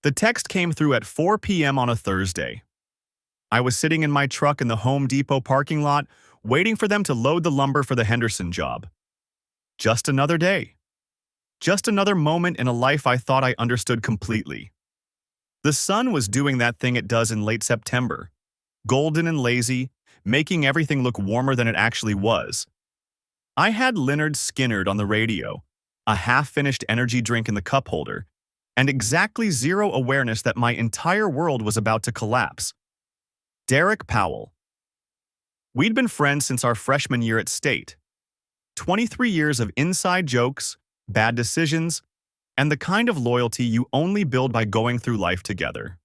The text came through at 4 p.m. on a Thursday. I was sitting in my truck in the Home Depot parking lot, waiting for them to load the lumber for the Henderson job. Just another day. Just another moment in a life I thought I understood completely. The sun was doing that thing it does in late September, golden and lazy, making everything look warmer than it actually was. I had Lynyrd Skynyrd on the radio, a half-finished energy drink in the cup holder, and exactly zero awareness that my entire world was about to collapse. Derek Powell. We'd been friends since our freshman year at State. 23 years of inside jokes, bad decisions, and the kind of loyalty you only build by going through life together.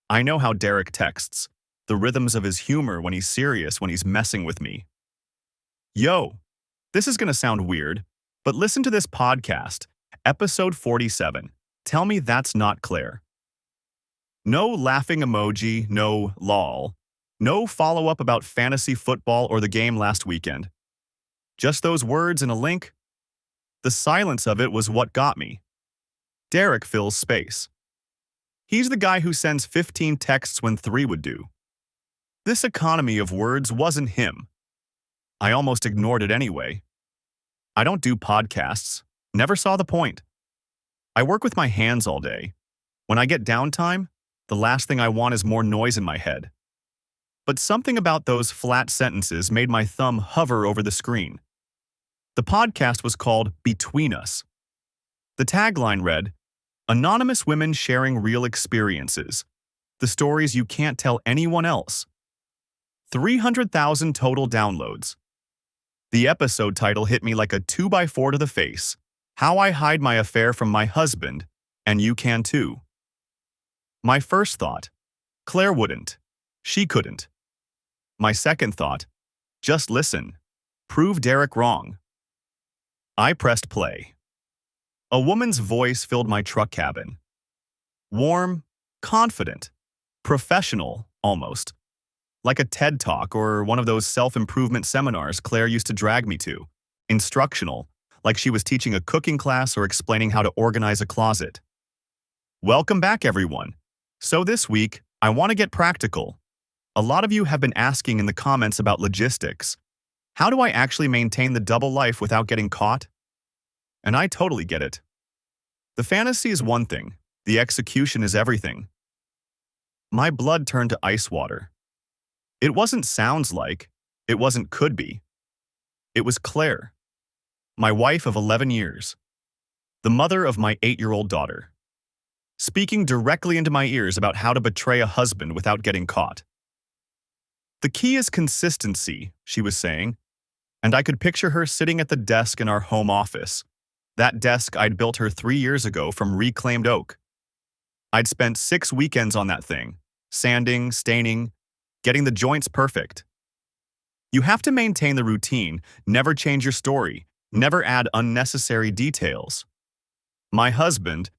I know how Derek texts, the rhythms of his humor when he's serious, when he's messing with me. Yo, this is gonna sound weird, but listen to this podcast, episode 47. Tell me that's not Claire. No laughing emoji, no lol, no follow-up about fantasy football or the game last weekend. Just those words and a link. The silence of it was what got me. Derek fills space. He's the guy who sends 15 texts when 3 would do. This economy of words wasn't him. I almost ignored it anyway. I don't do podcasts. Never saw the point. I work with my hands all day. When I get downtime, the last thing I want is more noise in my head. But something about those flat sentences made my thumb hover over the screen. The podcast was called Between Us. The tagline read, "Anonymous women sharing real experiences. The stories you can't tell anyone else." 300,000 total downloads. The episode title hit me like a 2x4 to the face. How I hide my affair from my husband, and you can too. My first thought, Claire wouldn't. She couldn't. My second thought, just listen. Prove Derek wrong. I pressed play. A woman's voice filled my truck cabin. Warm, confident, professional, almost. Like a TED Talk or one of those self-improvement seminars Claire used to drag me to. Instructional, like she was teaching a cooking class or explaining how to organize a closet. Welcome back, everyone. So this week, I want to get practical. A lot of you have been asking in the comments about logistics. How do I actually maintain the double life without getting caught? And I totally get it. The fantasy is one thing, the execution is everything. My blood turned to ice water. It wasn't sounds like, it wasn't could be. It was Claire, my wife of 11 years, the mother of my 8-year-old daughter, speaking directly into my ears about how to betray a husband without getting caught. The key is consistency, she was saying, and I could picture her sitting at the desk in our home office, that desk I'd built her 3 years ago from reclaimed oak. I'd spent 6 weekends on that thing, sanding, staining, getting the joints perfect. You have to maintain the routine, never change your story, never add unnecessary details. My husband,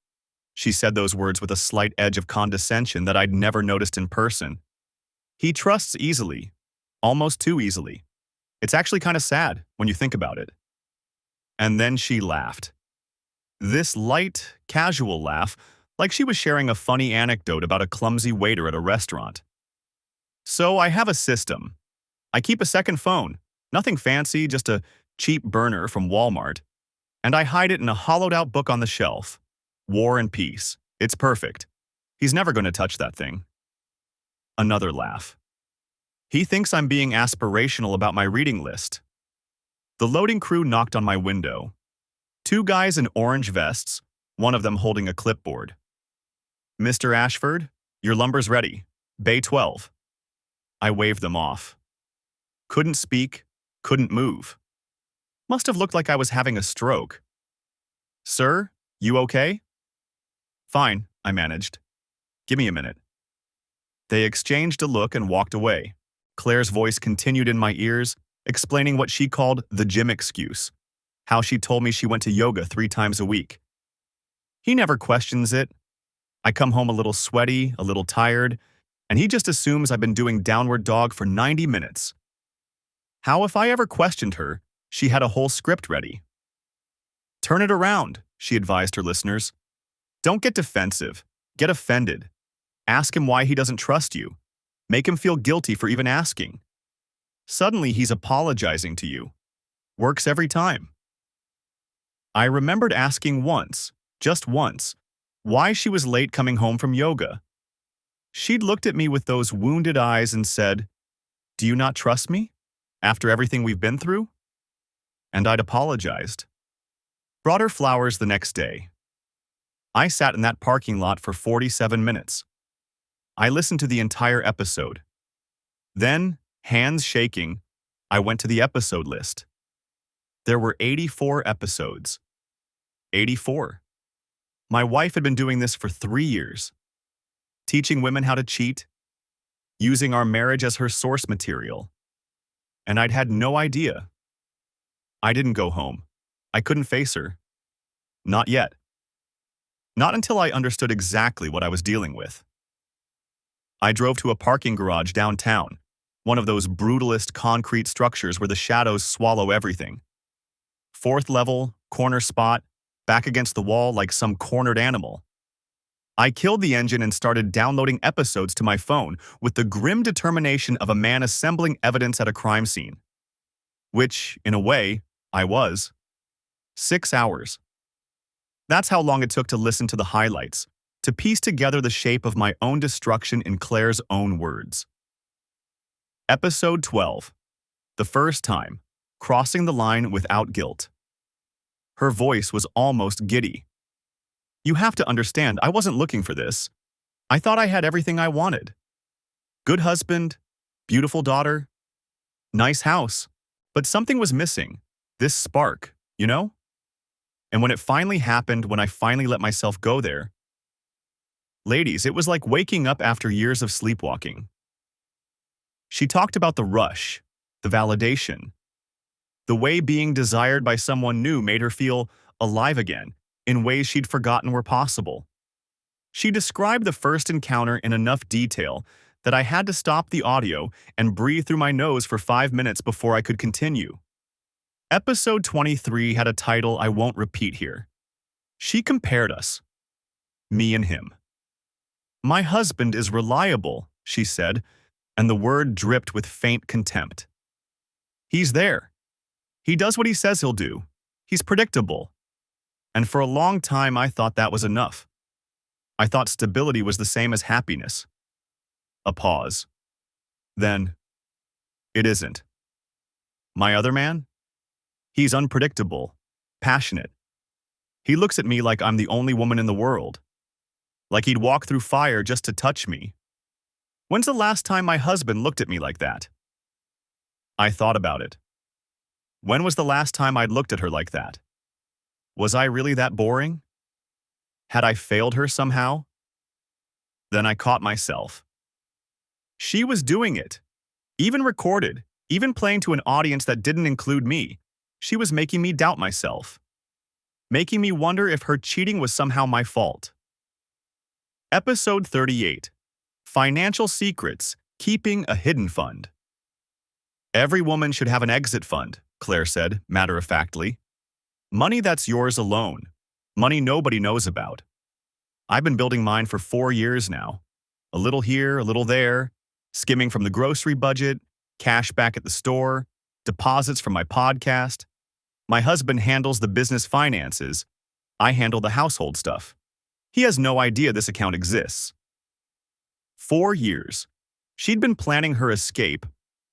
she said those words with a slight edge of condescension that I'd never noticed in person. He trusts easily, almost too easily. It's actually kind of sad when you think about it. And then she laughed. This light, casual laugh, like she was sharing a funny anecdote about a clumsy waiter at a restaurant. So I have a system. I keep a second phone, nothing fancy, just a cheap burner from Walmart, and I hide it in a hollowed-out book on the shelf. War and Peace. It's perfect. He's never going to touch that thing. Another laugh. He thinks I'm being aspirational about my reading list. The loading crew knocked on my window. 2 guys in orange vests, one of them holding a clipboard. "Mr. Ashford, your lumber's ready. Bay 12. I waved them off. Couldn't speak, couldn't move. Must have looked like I was having a stroke. "Sir, you okay?" "Fine," I managed. "Give me a minute." They exchanged a look and walked away. Claire's voice continued in my ears, explaining what she called the gym excuse, how she told me she went to yoga 3 times a week. He never questions it. I come home a little sweaty, a little tired, and he just assumes I've been doing downward dog for 90 minutes. How if I ever questioned her, she had a whole script ready. "Turn it around," she advised her listeners. "Don't get defensive. Get offended. Ask him why he doesn't trust you. Make him feel guilty for even asking. Suddenly he's apologizing to you. Works every time. I remembered asking once, just once, why she was late coming home from yoga. She'd looked at me with those wounded eyes and said, "Do you not trust me? After everything we've been through?" And I'd apologized. Brought her flowers the next day. I sat in that parking lot for 47 minutes. I listened to the entire episode. Then, hands shaking, I went to the episode list. There were 84 episodes. 84. My wife had been doing this for 3 years. Teaching women how to cheat, using our marriage as her source material. And I'd had no idea. I didn't go home. I couldn't face her. Not yet. Not until I understood exactly what I was dealing with. I drove to a parking garage downtown, one of those brutalist concrete structures where the shadows swallow everything. 4th level, corner spot, back against the wall like some cornered animal. I killed the engine and started downloading episodes to my phone with the grim determination of a man assembling evidence at a crime scene. Which, in a way, I was. 6 hours. That's how long it took to listen to the highlights, to piece together the shape of my own destruction in Claire's own words. Episode 12. The first time. Crossing the line without guilt. Her voice was almost giddy. You have to understand, I wasn't looking for this. I thought I had everything I wanted. Good husband, beautiful daughter, nice house. But something was missing. This spark, you know? And when it finally happened, when I finally let myself go there, ladies, it was like waking up after years of sleepwalking. She talked about the rush, the validation, the way being desired by someone new made her feel alive again in ways she'd forgotten were possible. She described the first encounter in enough detail that I had to stop the audio and breathe through my nose for 5 minutes before I could continue. Episode 23 had a title I won't repeat here. She compared us. Me and him. My husband is reliable, she said, and the word dripped with faint contempt. He's there. He does what he says he'll do. He's predictable. And for a long time I thought that was enough. I thought stability was the same as happiness. A pause. Then, it isn't. My other man? He's unpredictable, passionate. He looks at me like I'm the only woman in the world. Like he'd walk through fire just to touch me. When's the last time my husband looked at me like that? I thought about it. When was the last time I'd looked at her like that? Was I really that boring? Had I failed her somehow? Then I caught myself. She was doing it. Even recorded, even playing to an audience that didn't include me. She was making me doubt myself. Making me wonder if her cheating was somehow my fault. Episode 38. Financial Secrets, Keeping a Hidden Fund. Every woman should have an exit fund, Claire said, matter-of-factly. Money that's yours alone. Money nobody knows about. I've been building mine for 4 years now. A little here, a little there, skimming from the grocery budget, cash back at the store, deposits from my podcast. My husband handles the business finances. I handle the household stuff. He has no idea this account exists. 4 years. She'd been planning her escape,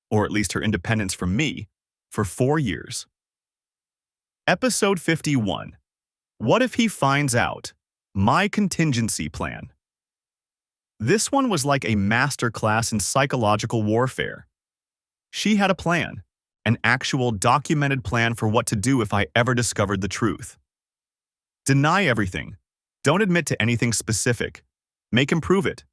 or at least her independence from me, for 4 years. Episode 51. What if he finds out? My contingency plan. This one was like a masterclass in psychological warfare. She had a plan, an actual documented plan for what to do if I ever discovered the truth. Deny everything. Don't admit to anything specific. Make him prove it.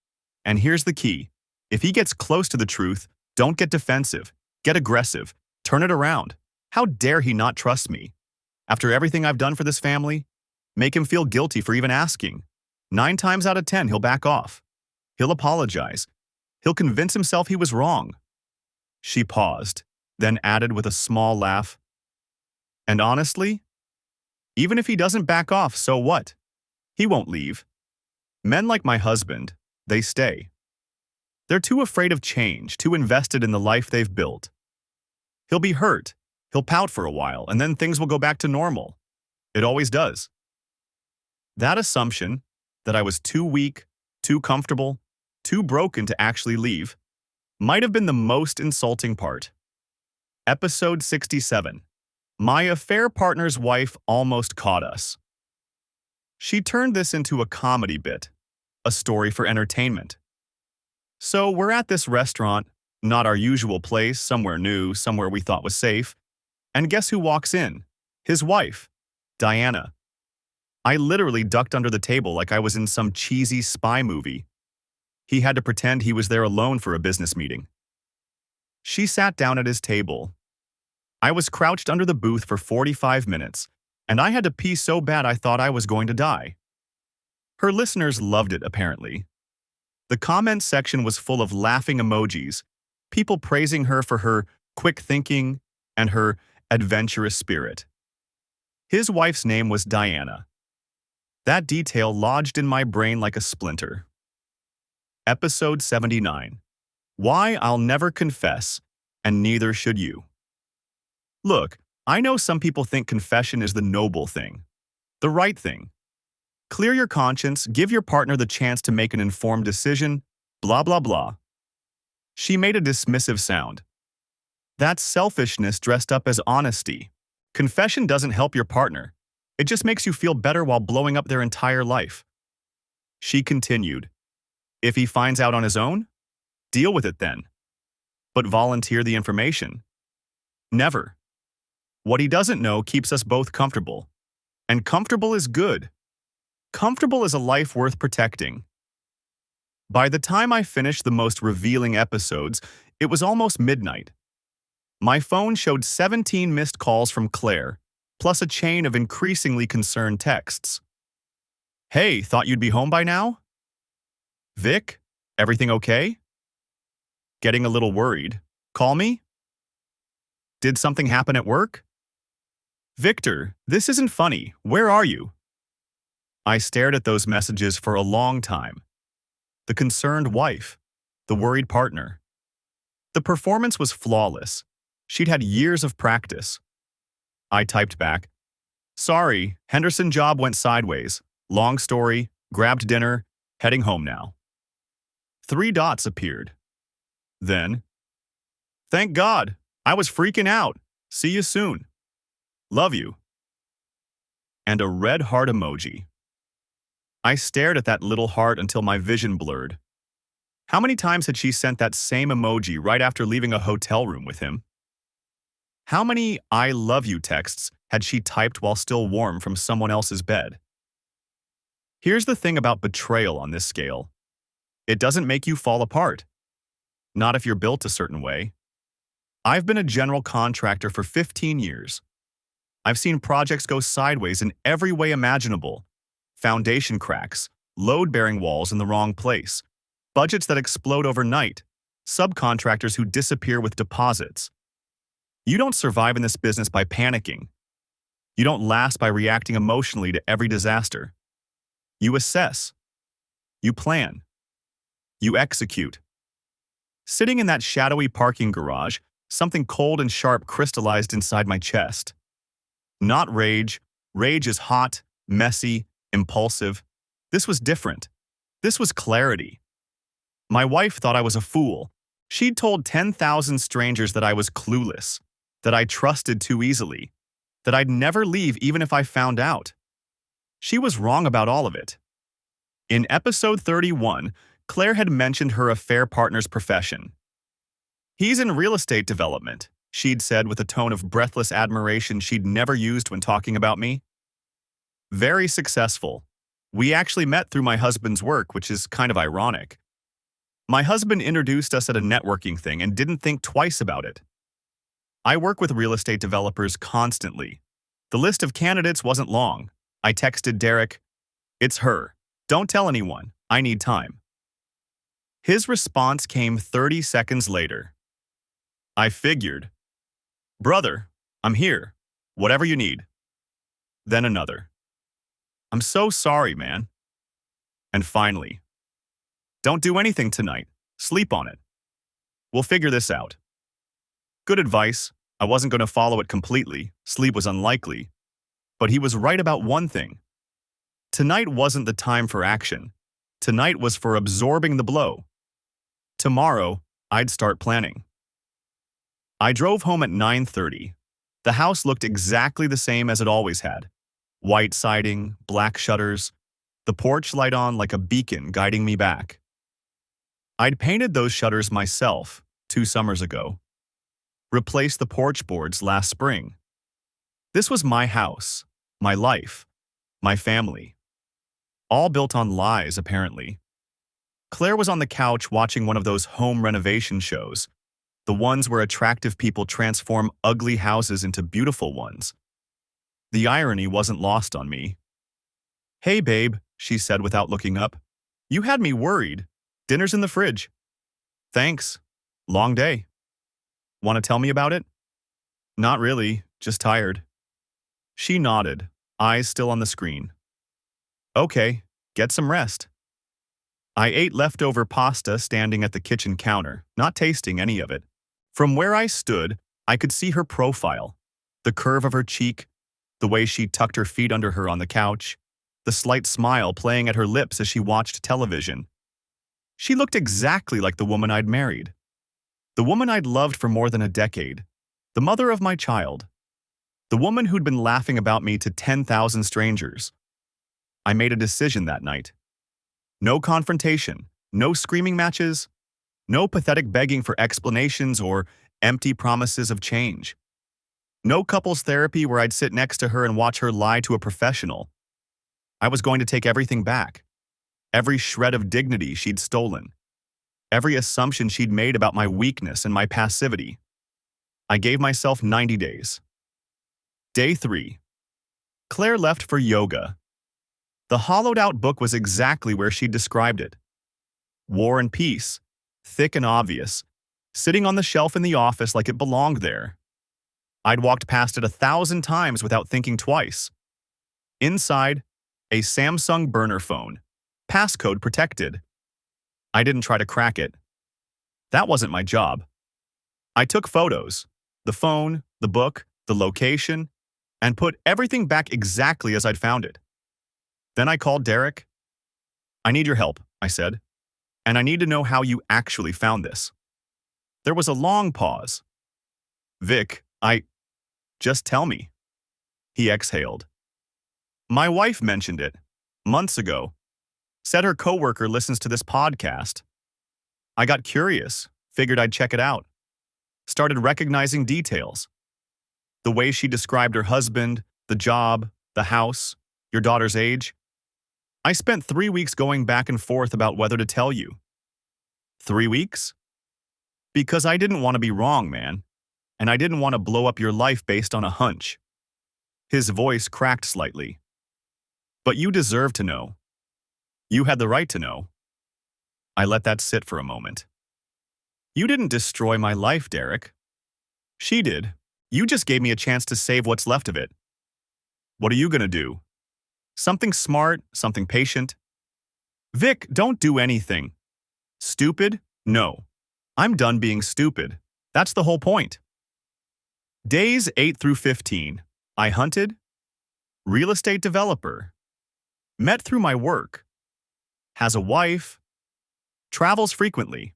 And here's the key. If he gets close to the truth, don't get defensive. Get aggressive. Turn it around. How dare he not trust me? After everything I've done for this family, make him feel guilty for even asking. 9 times out of 10, he'll back off. He'll apologize. He'll convince himself he was wrong. She paused, then added with a small laugh. And honestly, even if he doesn't back off, so what? He won't leave. Men like my husband, they stay. They're too afraid of change, too invested in the life they've built. He'll be hurt, he'll pout for a while, and then things will go back to normal. It always does. That assumption, that I was too weak, too comfortable, too broken to actually leave, might have been the most insulting part. Episode 67. My affair partner's wife almost caught us. She turned this into a comedy bit, a story for entertainment. So we're at this restaurant, not our usual place, somewhere new, somewhere we thought was safe, and guess who walks in? His wife, Diana. I literally ducked under the table like I was in some cheesy spy movie. He had to pretend he was there alone for a business meeting. She sat down at his table. I was crouched under the booth for 45 minutes, and I had to pee so bad I thought I was going to die. Her listeners loved it, apparently. The comment section was full of laughing emojis, people praising her for her quick thinking and her adventurous spirit. His wife's name was Diana. That detail lodged in my brain like a splinter. Episode 79. Why I'll Never Confess, and Neither Should You. Look, I know some people think confession is the noble thing, the right thing. Clear your conscience, give your partner the chance to make an informed decision, blah blah blah. She made a dismissive sound. That's selfishness dressed up as honesty. Confession doesn't help your partner. It just makes you feel better while blowing up their entire life. She continued. If he finds out on his own, deal with it then. But volunteer the information. Never. What he doesn't know keeps us both comfortable. And comfortable is good. Comfortable is a life worth protecting. By the time I finished the most revealing episodes, it was almost midnight. My phone showed 17 missed calls from Claire, plus a chain of increasingly concerned texts. Hey, thought you'd be home by now? Vic, everything okay? Getting a little worried. Call me? Did something happen at work? Victor, this isn't funny. Where are you? I stared at those messages for a long time. The concerned wife, the worried partner. The performance was flawless. She'd had years of practice. I typed back, sorry, Henderson job went sideways. Long story, grabbed dinner, heading home now. 3 dots appeared. Then, thank God, I was freaking out. See you soon. Love you. And a red heart emoji. I stared at that little heart until my vision blurred. How many times had she sent that same emoji right after leaving a hotel room with him? How many I love you texts had she typed while still warm from someone else's bed? Here's the thing about betrayal on this scale. It doesn't make you fall apart. Not if you're built a certain way. I've been a general contractor for 15 years. I've seen projects go sideways in every way imaginable. Foundation cracks, load-bearing walls in the wrong place, budgets that explode overnight, subcontractors who disappear with deposits. You don't survive in this business by panicking. You don't last by reacting emotionally to every disaster. You assess. You plan. You execute. Sitting in that shadowy parking garage, something cold and sharp crystallized inside my chest. Not rage. Rage is hot, messy, impulsive. This was different. This was clarity. My wife thought I was a fool. She'd told 10,000 strangers that I was clueless, that I trusted too easily, that I'd never leave even if I found out. She was wrong about all of it. In episode 31, Claire had mentioned her affair partner's profession. He's in real estate development, she'd said with a tone of breathless admiration she'd never used when talking about me. Very successful. We actually met through my husband's work, which is kind of ironic. My husband introduced us at a networking thing and didn't think twice about it. I work with real estate developers constantly. The list of candidates wasn't long. I texted Derek, "It's her. Don't tell anyone. I need time." His response came 30 seconds later. I figured. "Brother, I'm here. Whatever you need." Then another. "I'm so sorry, man." And finally, don't do anything tonight. Sleep on it. We'll figure this out. Good advice. I wasn't going to follow it completely. Sleep was unlikely. But he was right about one thing. Tonight wasn't the time for action. Tonight was for absorbing the blow. Tomorrow, I'd start planning. I drove home at 9:30. The house looked exactly the same as it always had. White siding, black shutters, the porch light on like a beacon guiding me back. I'd painted those shutters myself 2 summers ago. Replaced the porch boards last spring. This was my house, my life, my family. All built on lies, apparently. Claire was on the couch watching one of those home renovation shows, the ones where attractive people transform ugly houses into beautiful ones. The irony wasn't lost on me. "Hey, babe," she said without looking up. "You had me worried. Dinner's in the fridge." "Thanks. Long day. Want to tell me about it?" "Not really, just tired." She nodded, eyes still on the screen. "Okay, get some rest." I ate leftover pasta standing at the kitchen counter, not tasting any of it. From where I stood, I could see her profile, the curve of her cheek, the way she tucked her feet under her on the couch, the slight smile playing at her lips as she watched television. She looked exactly like the woman I'd married. The woman I'd loved for more than a decade. The mother of my child. The woman who'd been laughing about me to 10,000 strangers. I made a decision that night. No confrontation, no screaming matches, no pathetic begging for explanations or empty promises of change. No couples therapy where I'd sit next to her and watch her lie to a professional. I was going to take everything back. Every shred of dignity she'd stolen. Every assumption she'd made about my weakness and my passivity. I gave myself 90 days. Day 3. Claire left for yoga. The hollowed-out book was exactly where she'd described it. War and Peace, thick and obvious, sitting on the shelf in the office like it belonged there. I'd walked past it 1,000 times without thinking twice. Inside, a Samsung burner phone, passcode protected. I didn't try to crack it. That wasn't my job. I took photos, the phone, the book, the location, and put everything back exactly as I'd found it. Then I called Derek. "I need your help," I said, "and I need to know how you actually found this." There was a long pause. "Vic, just tell me." He exhaled. "My wife mentioned it, months ago. Said her coworker listens to this podcast. I got curious, figured I'd check it out. Started recognizing details. The way she described her husband, the job, the house, your daughter's age. I spent 3 weeks going back and forth about whether to tell you." 3 weeks? Because I didn't want to be wrong, man. And I didn't want to blow up your life based on a hunch. His voice cracked slightly. "But you deserve to know. You had the right to know." I let that sit for a moment. "You didn't destroy my life, Derek. She did. You just gave me a chance to save what's left of it. What are you gonna do? Something smart, something patient?" "Vic, don't do anything." "Stupid? No. I'm done being stupid. That's the whole point." Days 8 through 15. I hunted. Real estate developer. Met through my work. Has a wife. Travels frequently.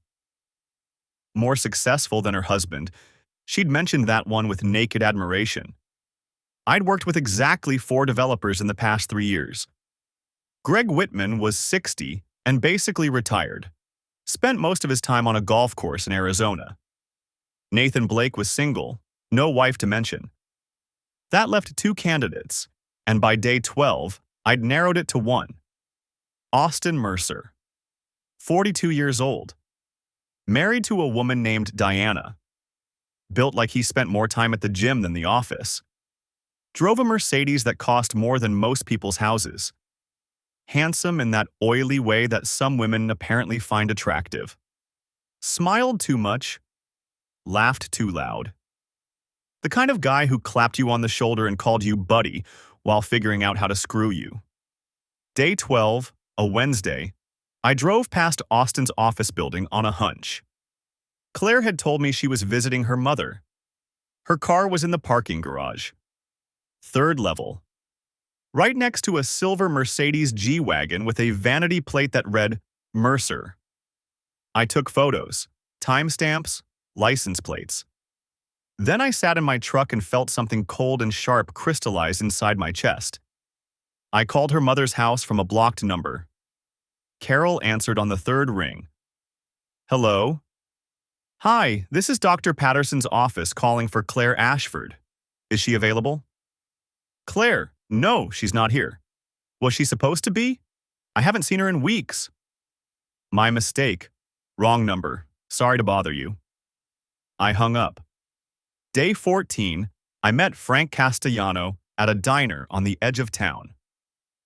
More successful than her husband. She'd mentioned that one with naked admiration. I'd worked with exactly 4 developers in the past 3 years. Greg Whitman was 60 and basically retired. Spent most of his time on a golf course in Arizona. Nathan Blake was single, no wife to mention. That left 2 candidates, and by day 12, I'd narrowed it to 1. Austin Mercer. 42 years old. Married to a woman named Diana. Built like he spent more time at the gym than the office. Drove a Mercedes that cost more than most people's houses. Handsome in that oily way that some women apparently find attractive. Smiled too much. Laughed too loud. The kind of guy who clapped you on the shoulder and called you buddy while figuring out how to screw you. Day 12, a Wednesday, I drove past Austin's office building on a hunch. Claire had told me she was visiting her mother. Her car was in the parking garage. Third level. Right next to a silver Mercedes G-Wagon with a vanity plate that read Mercer. I took photos, timestamps, license plates. Then I sat in my truck and felt something cold and sharp crystallize inside my chest. I called her mother's house from a blocked number. Carol answered on the third ring. Hello? Hi, this is Dr. Patterson's office calling for Claire Ashford. Is she available? Claire, no, she's not here. Was she supposed to be? I haven't seen her in weeks. My mistake. Wrong number. Sorry to bother you. I hung up. Day 14, I met Frank Castellano at a diner on the edge of town.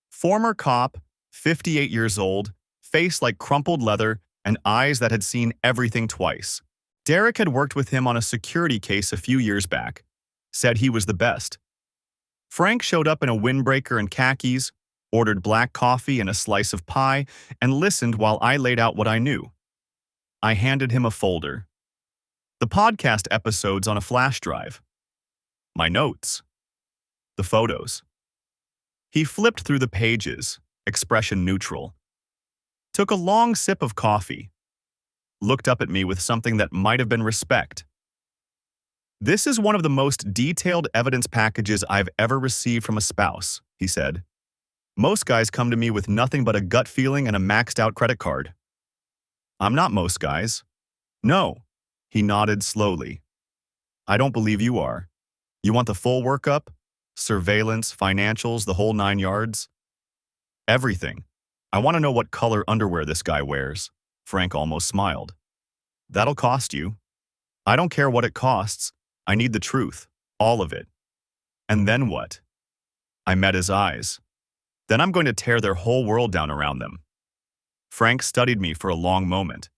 Former cop, 58 years old, face like crumpled leather, and eyes that had seen everything twice. Derek had worked with him on a security case a few years back. Said he was the best. Frank showed up in a windbreaker and khakis, ordered black coffee and a slice of pie, and listened while I laid out what I knew. I handed him a folder. The podcast episodes on a flash drive. My notes. The photos. He flipped through the pages, expression neutral. Took a long sip of coffee. Looked up at me with something that might have been respect. This is one of the most detailed evidence packages I've ever received from a spouse, he said. Most guys come to me with nothing but a gut feeling and a maxed-out credit card. I'm not most guys. No, he nodded slowly. I don't believe you are. You want the full workup? Surveillance, financials, the whole 9 yards? Everything. I want to know what color underwear this guy wears. Frank almost smiled. That'll cost you. I don't care what it costs. I need the truth. All of it. And then what? I met his eyes. Then I'm going to tear their whole world down around them. Frank studied me for a long moment.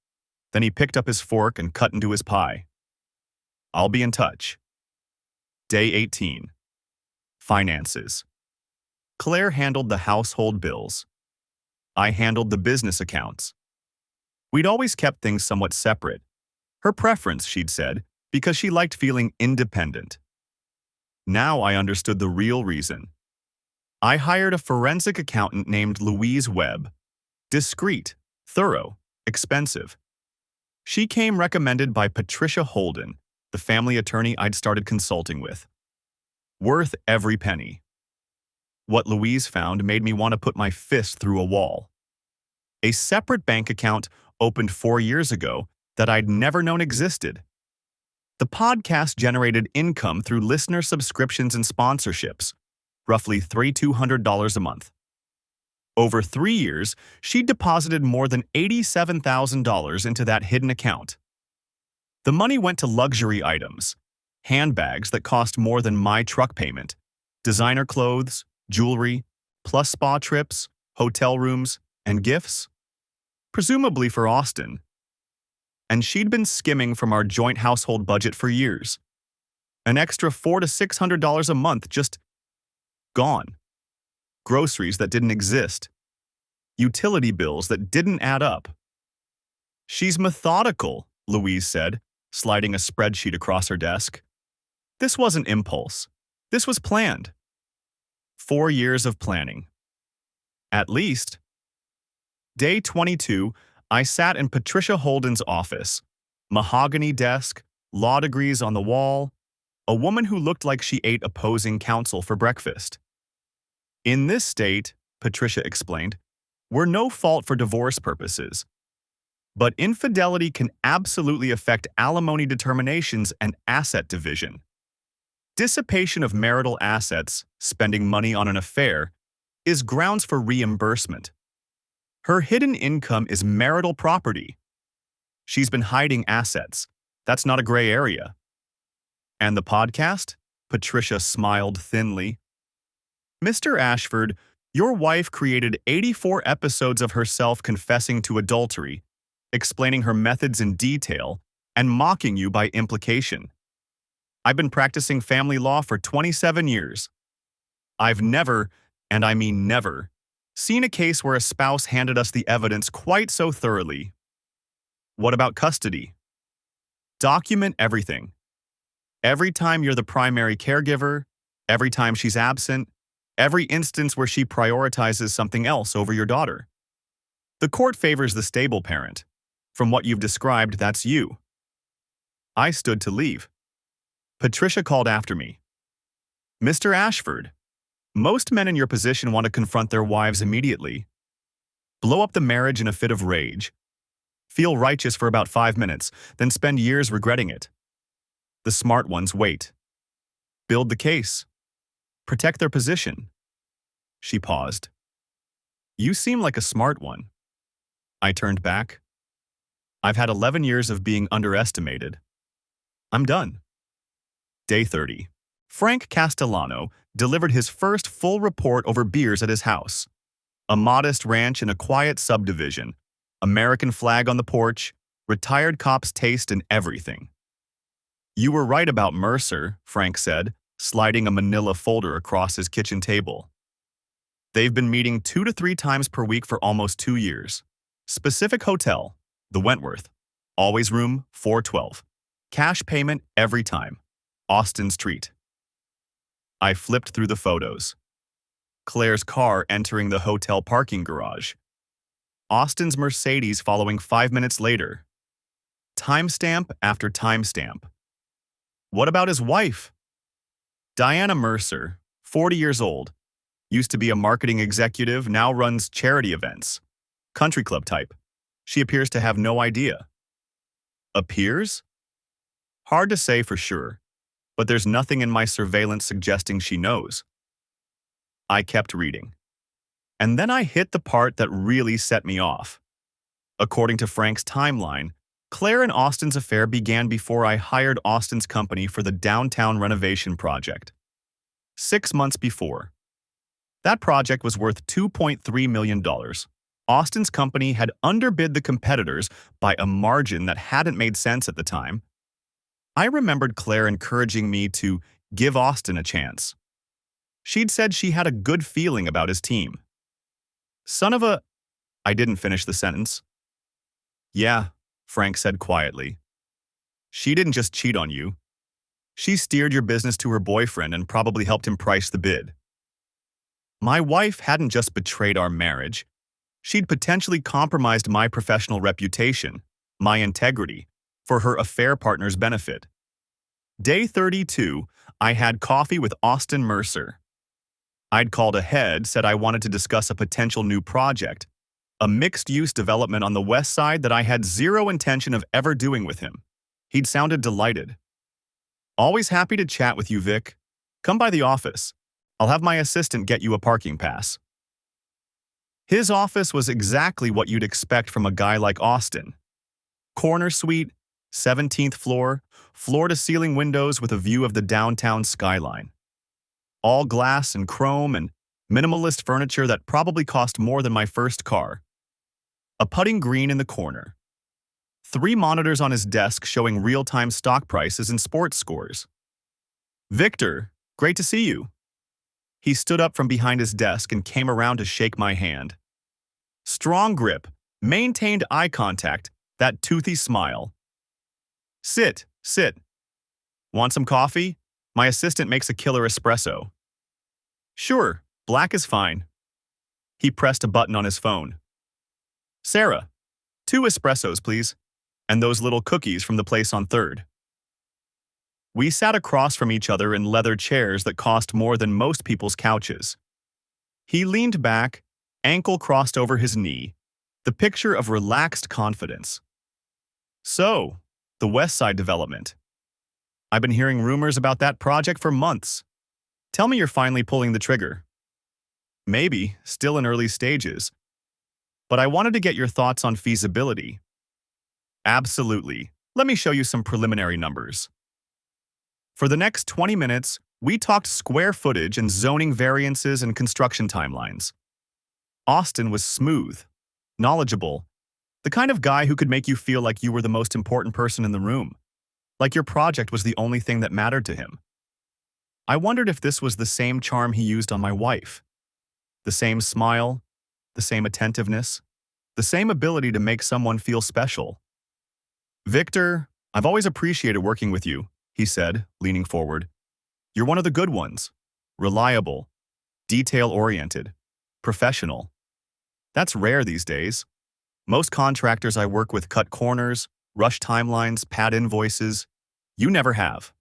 Then he picked up his fork and cut into his pie. I'll be in touch. Day 18. Finances. Claire handled the household bills. I handled the business accounts. We'd always kept things somewhat separate. Her preference, she'd said, because she liked feeling independent. Now I understood the real reason. I hired a forensic accountant named Louise Webb. Discreet, thorough, expensive. She came recommended by Patricia Holden, the family attorney I'd started consulting with. Worth every penny. What Louise found made me want to put my fist through a wall. A separate bank account opened 4 years ago that I'd never known existed. The podcast generated income through listener subscriptions and sponsorships, roughly $3,200 a month. Over 3 years, she deposited more than $87,000 into that hidden account. The money went to luxury items, handbags that cost more than my truck payment, designer clothes, jewelry, plus spa trips, hotel rooms, and gifts. Presumably for Austin. And she'd been skimming from our joint household budget for years. An extra $400 to $600 a month just gone. Groceries that didn't exist. Utility bills that didn't add up. She's methodical, Louise said, sliding a spreadsheet across her desk. This wasn't impulse. This was planned. 4 years of planning. At least. Day 22, I sat in Patricia Holden's office. Mahogany desk, law degrees on the wall, a woman who looked like she ate opposing counsel for breakfast. In this state, Patricia explained, we're no fault for divorce purposes. But infidelity can absolutely affect alimony determinations and asset division. Dissipation of marital assets, spending money on an affair, is grounds for reimbursement. Her hidden income is marital property. She's been hiding assets. That's not a gray area. And the podcast? Patricia smiled thinly. Mr. Ashford, your wife created 84 episodes of herself confessing to adultery, explaining her methods in detail, and mocking you by implication. I've been practicing family law for 27 years. I've never, and I mean never, Seen a case where a spouse handed us the evidence quite so thoroughly. What about custody? Document everything. Every time you're the primary caregiver, every time she's absent, every instance where she prioritizes something else over your daughter. The court favors the stable parent. From what you've described, that's you. I stood to leave. Patricia called after me. Mr. Ashford, most men in your position want to confront their wives immediately, blow up the marriage in a fit of rage, feel righteous for about 5 minutes, then spend years regretting it. The smart ones wait. Build the case. Protect their position. She paused. You seem like a smart one. I turned back. I've had 11 years of being underestimated. I'm done. Day 30. Frank Castellano delivered his first full report over beers at his house. A modest ranch in a quiet subdivision, American flag on the porch, retired cop's taste in everything. You were right about Mercer, Frank said, sliding a manila folder across his kitchen table. They've been meeting 2 to 3 times per week for almost 2 years. Specific hotel, the Wentworth. Always room 412. Cash payment every time. Austin's treat. I flipped through the photos. Claire's car entering the hotel parking garage. Austin's Mercedes following 5 minutes later. Timestamp after timestamp. What about his wife? Diana Mercer, 40 years old. Used to be a marketing executive, now runs charity events. Country club type. She appears to have no idea. Appears? Hard to say for sure, but there's nothing in my surveillance suggesting she knows. I kept reading. And then I hit the part that really set me off. According to Frank's timeline, Claire and Austin's affair began before I hired Austin's company for the downtown renovation project. 6 months before. That project was worth $2.3 million. Austin's company had underbid the competitors by a margin that hadn't made sense at the time. I remembered Claire encouraging me to give Austin a chance. She'd said she had a good feeling about his team. Son of a... I didn't finish the sentence. Yeah, Frank said quietly. She didn't just cheat on you. She steered your business to her boyfriend and probably helped him price the bid. My wife hadn't just betrayed our marriage. She'd potentially compromised my professional reputation, my integrity, for her affair partner's benefit. Day 32, I had coffee with Austin Mercer. I'd called ahead, said I wanted to discuss a potential new project, a mixed-use development on the west side that I had zero intention of ever doing with him. He'd sounded delighted. Always happy to chat with you, Vic. Come by the office. I'll have my assistant get you a parking pass. His office was exactly what you'd expect from a guy like Austin. Corner suite, 17th floor, floor-to-ceiling windows with a view of the downtown skyline. All glass and chrome and minimalist furniture that probably cost more than my first car. A putting green in the corner. 3 monitors on his desk showing real-time stock prices and sports scores. Victor, great to see you. He stood up from behind his desk and came around to shake my hand. Strong grip, maintained eye contact, that toothy smile. Sit. Want some coffee? My assistant makes a killer espresso. Sure, black is fine. He pressed a button on his phone. Sarah, 2 espressos, please, and those little cookies from the place on 3rd. We sat across from each other in leather chairs that cost more than most people's couches. He leaned back, ankle crossed over his knee, the picture of relaxed confidence. So, the West Side development. I've been hearing rumors about that project for months. Tell me you're finally pulling the trigger. Maybe, still in early stages. But I wanted to get your thoughts on feasibility. Absolutely. Let me show you some preliminary numbers. For the next 20 minutes, we talked square footage and zoning variances and construction timelines. Austin was smooth, knowledgeable, the kind of guy who could make you feel like you were the most important person in the room, like your project was the only thing that mattered to him. I wondered if this was the same charm he used on my wife. The same smile, the same attentiveness, the same ability to make someone feel special. "Victor, I've always appreciated working with you," he said, leaning forward. "You're one of the good ones. Reliable, detail-oriented, professional. That's rare these days. Most contractors I work with cut corners, rush timelines, pad invoices. You never have."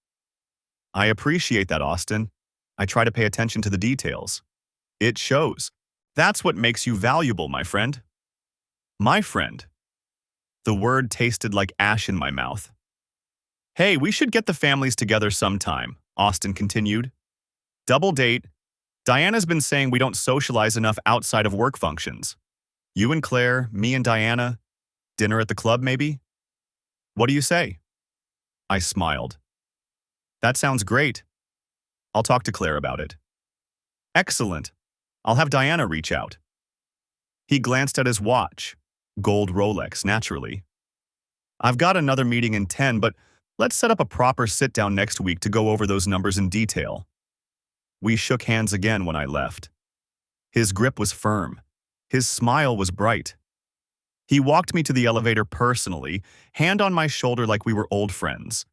"I appreciate that, Austin. I try to pay attention to the details. It shows. That's what makes you valuable, my friend." My friend. The word tasted like ash in my mouth. "Hey, we should get the families together sometime," Austin continued. "Double date. Diana's been saying we don't socialize enough outside of work functions. You and Claire, me and Diana, dinner at the club maybe? What do you say?" I smiled. "That sounds great. I'll talk to Claire about it." "Excellent. I'll have Diana reach out." He glanced at his watch. Gold Rolex, naturally. "I've got another meeting in 10, but let's set up a proper sit-down next week to go over those numbers in detail." We shook hands again when I left. His grip was firm. His smile was bright. He walked me to the elevator personally, hand on my shoulder like we were old friends.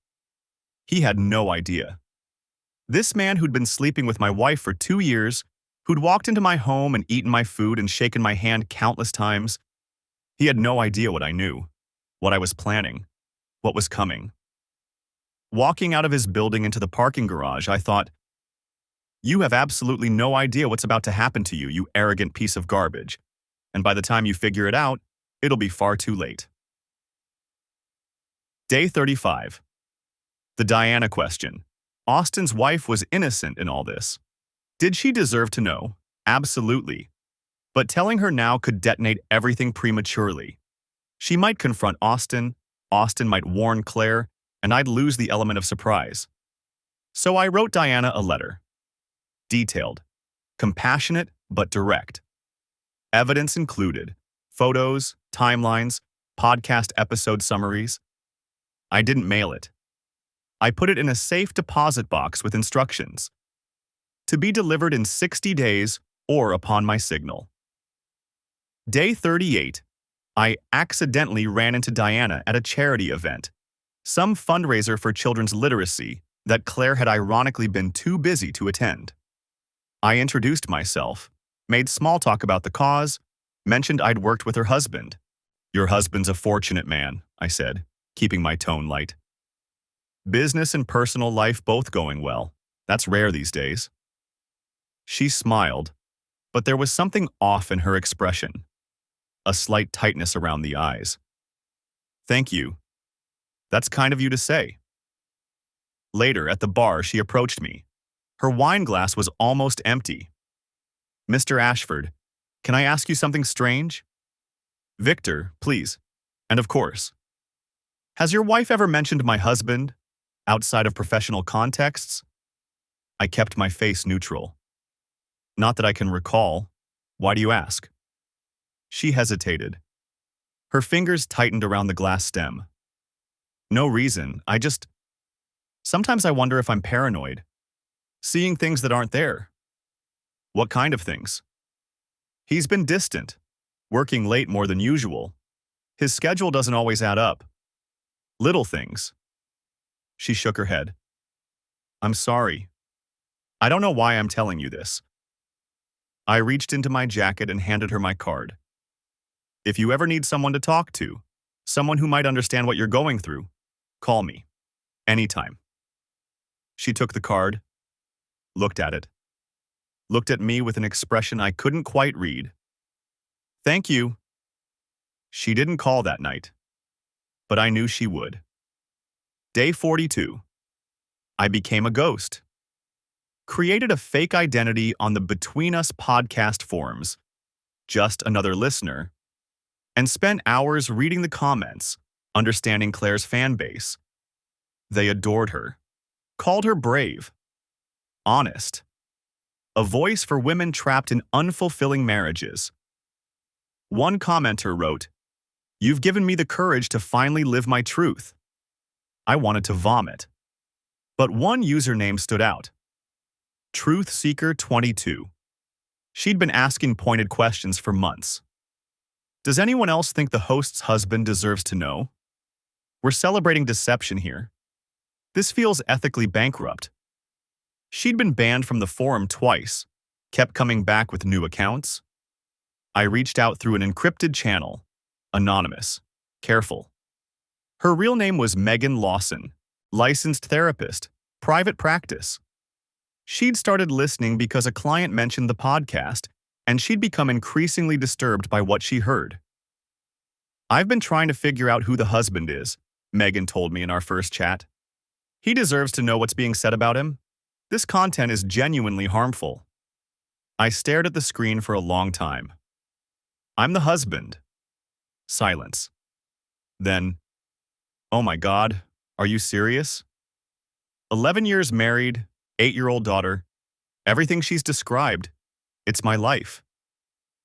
He had no idea. This man who'd been sleeping with my wife for 2 years, who'd walked into my home and eaten my food and shaken my hand countless times, he had no idea what I knew, what I was planning, what was coming. Walking out of his building into the parking garage, I thought, "You have absolutely no idea what's about to happen to you, you arrogant piece of garbage. And by the time you figure it out, it'll be far too late." Day 35. The Diana question. Austin's wife was innocent in all this. Did she deserve to know? Absolutely. But telling her now could detonate everything prematurely. She might confront Austin, Austin might warn Claire, and I'd lose the element of surprise. So I wrote Diana a letter. Detailed, compassionate but direct. Evidence included: photos, timelines, podcast episode summaries. I didn't mail it. I put it in a safe deposit box with instructions. To be delivered in 60 days or upon my signal. Day 38. I accidentally ran into Diana at a charity event, some fundraiser for children's literacy that Claire had ironically been too busy to attend. I introduced myself, made small talk about the cause, mentioned I'd worked with her husband. "Your husband's a fortunate man," I said, keeping my tone light. "Business and personal life both going well. That's rare these days." She smiled, but there was something off in her expression. A slight tightness around the eyes. "Thank you. That's kind of you to say." Later, at the bar, she approached me. Her wine glass was almost empty. "Mr. Ashford, can I ask you something strange?" "Victor, please. And of course." "Has your wife ever mentioned my husband, outside of professional contexts?" I kept my face neutral. "Not that I can recall. Why do you ask?" She hesitated. Her fingers tightened around the glass stem. "No reason. Sometimes I wonder if I'm paranoid. Seeing things that aren't there." "What kind of things?" "He's been distant, working late more than usual. His schedule doesn't always add up. Little things." She shook her head. "I'm sorry. I don't know why I'm telling you this." I reached into my jacket and handed her my card. "If you ever need someone to talk to, someone who might understand what you're going through, call me. Anytime." She took the card, looked at it, looked at me with an expression I couldn't quite read. "Thank you." She didn't call that night, but I knew she would. Day 42. I became a ghost. Created a fake identity on the Between Us podcast forums, just another listener, and spent hours reading the comments, understanding Claire's fan base. They adored her, called her brave, honest, a voice for women trapped in unfulfilling marriages. One commenter wrote, "You've given me the courage to finally live my truth." I wanted to vomit. But one username stood out. Truth Seeker 22. She'd been asking pointed questions for months. Does anyone else think the host's husband deserves to know? We're celebrating deception here. This feels ethically bankrupt. She'd been banned from the forum twice, kept coming back with new accounts. I reached out through an encrypted channel. Anonymous. Careful. Her real name was Megan Lawson, licensed therapist, private practice. She'd started listening because a client mentioned the podcast, and she'd become increasingly disturbed by what she heard. I've been trying to figure out who the husband is, Megan told me in our first chat. He deserves to know what's being said about him. This content is genuinely harmful. I stared at the screen for a long time. I'm the husband. Silence. Then, oh my God, are you serious? 11 years married, 8-year-old daughter, everything she's described. It's my life.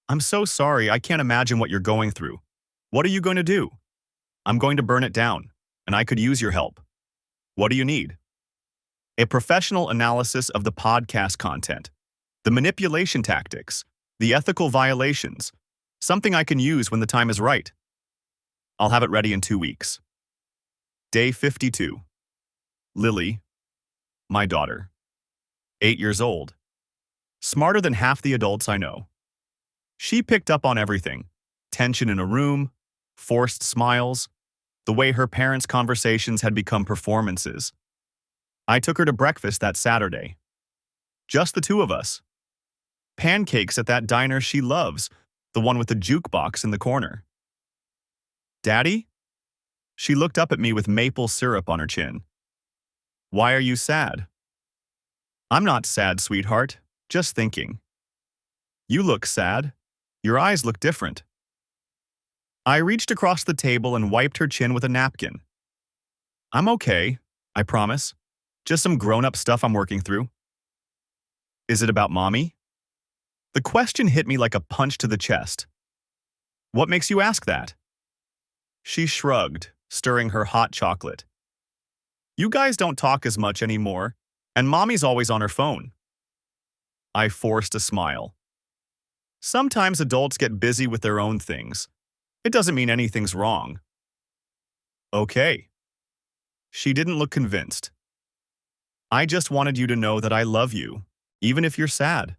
I'm so sorry, I can't imagine what you're going through. What are you going to do? I'm going to burn it down, and I could use your help. What do you need? A professional analysis of the podcast content, the manipulation tactics, the ethical violations, something I can use when the time is right. I'll have it ready in 2 weeks. Day 52. Lily, my daughter, 8 years old, smarter than half the adults I know. She picked up on everything: tension in a room, forced smiles, the way her parents' conversations had become performances. I took her to breakfast that Saturday. Just the two of us. Pancakes at that diner she loves, the one with the jukebox in the corner. Daddy? She looked up at me with maple syrup on her chin. Why are you sad? I'm not sad, sweetheart. Just thinking. You look sad. Your eyes look different. I reached across the table and wiped her chin with a napkin. I'm okay, I promise. Just some grown-up stuff I'm working through. Is it about mommy? The question hit me like a punch to the chest. What makes you ask that? She shrugged, stirring her hot chocolate. You guys don't talk as much anymore, and mommy's always on her phone. I forced a smile. Sometimes adults get busy with their own things. It doesn't mean anything's wrong. Okay. She didn't look convinced. I just wanted you to know that I love you, even if you're sad.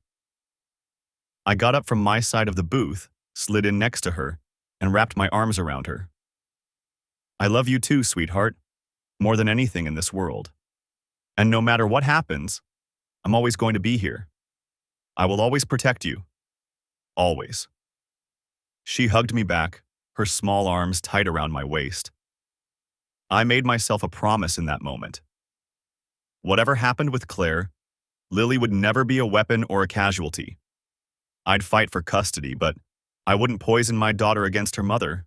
I got up from my side of the booth, slid in next to her, and wrapped my arms around her. I love you too, sweetheart, more than anything in this world. And no matter what happens, I'm always going to be here. I will always protect you. Always. She hugged me back, her small arms tight around my waist. I made myself a promise in that moment. Whatever happened with Claire, Lily would never be a weapon or a casualty. I'd fight for custody, but I wouldn't poison my daughter against her mother.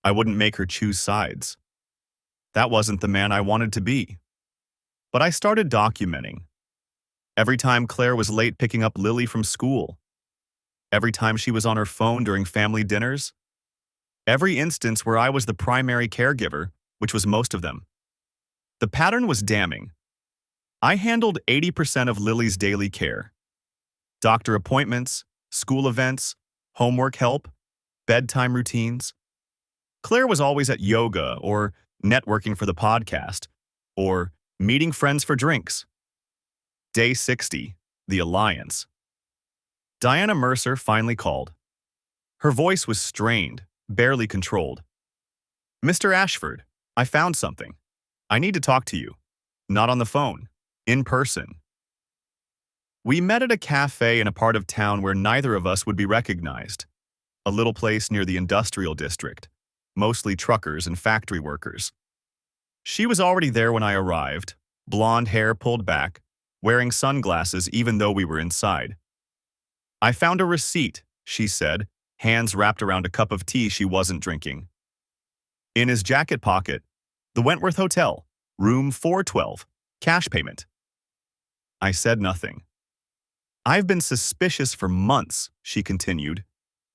I wouldn't make her choose sides. That wasn't the man I wanted to be. But I started documenting. Every time Claire was late picking up Lily from school. Every time she was on her phone during family dinners. Every instance where I was the primary caregiver, which was most of them. The pattern was damning. I handled 80% of Lily's daily care. Doctor appointments, school events, homework help, bedtime routines. Claire was always at yoga or networking for the podcast or meeting friends for drinks. Day 60, the Alliance. Diana Mercer finally called. Her voice was strained, barely controlled. Mr. Ashford, I found something. I need to talk to you. Not on the phone. In person. We met at a cafe in a part of town where neither of us would be recognized. A little place near the industrial district, mostly truckers and factory workers. She was already there when I arrived, blonde hair pulled back, wearing sunglasses even though we were inside. I found a receipt, she said, hands wrapped around a cup of tea she wasn't drinking. In his jacket pocket, the Wentworth Hotel, room 412, cash payment. I said nothing. I've been suspicious for months, she continued.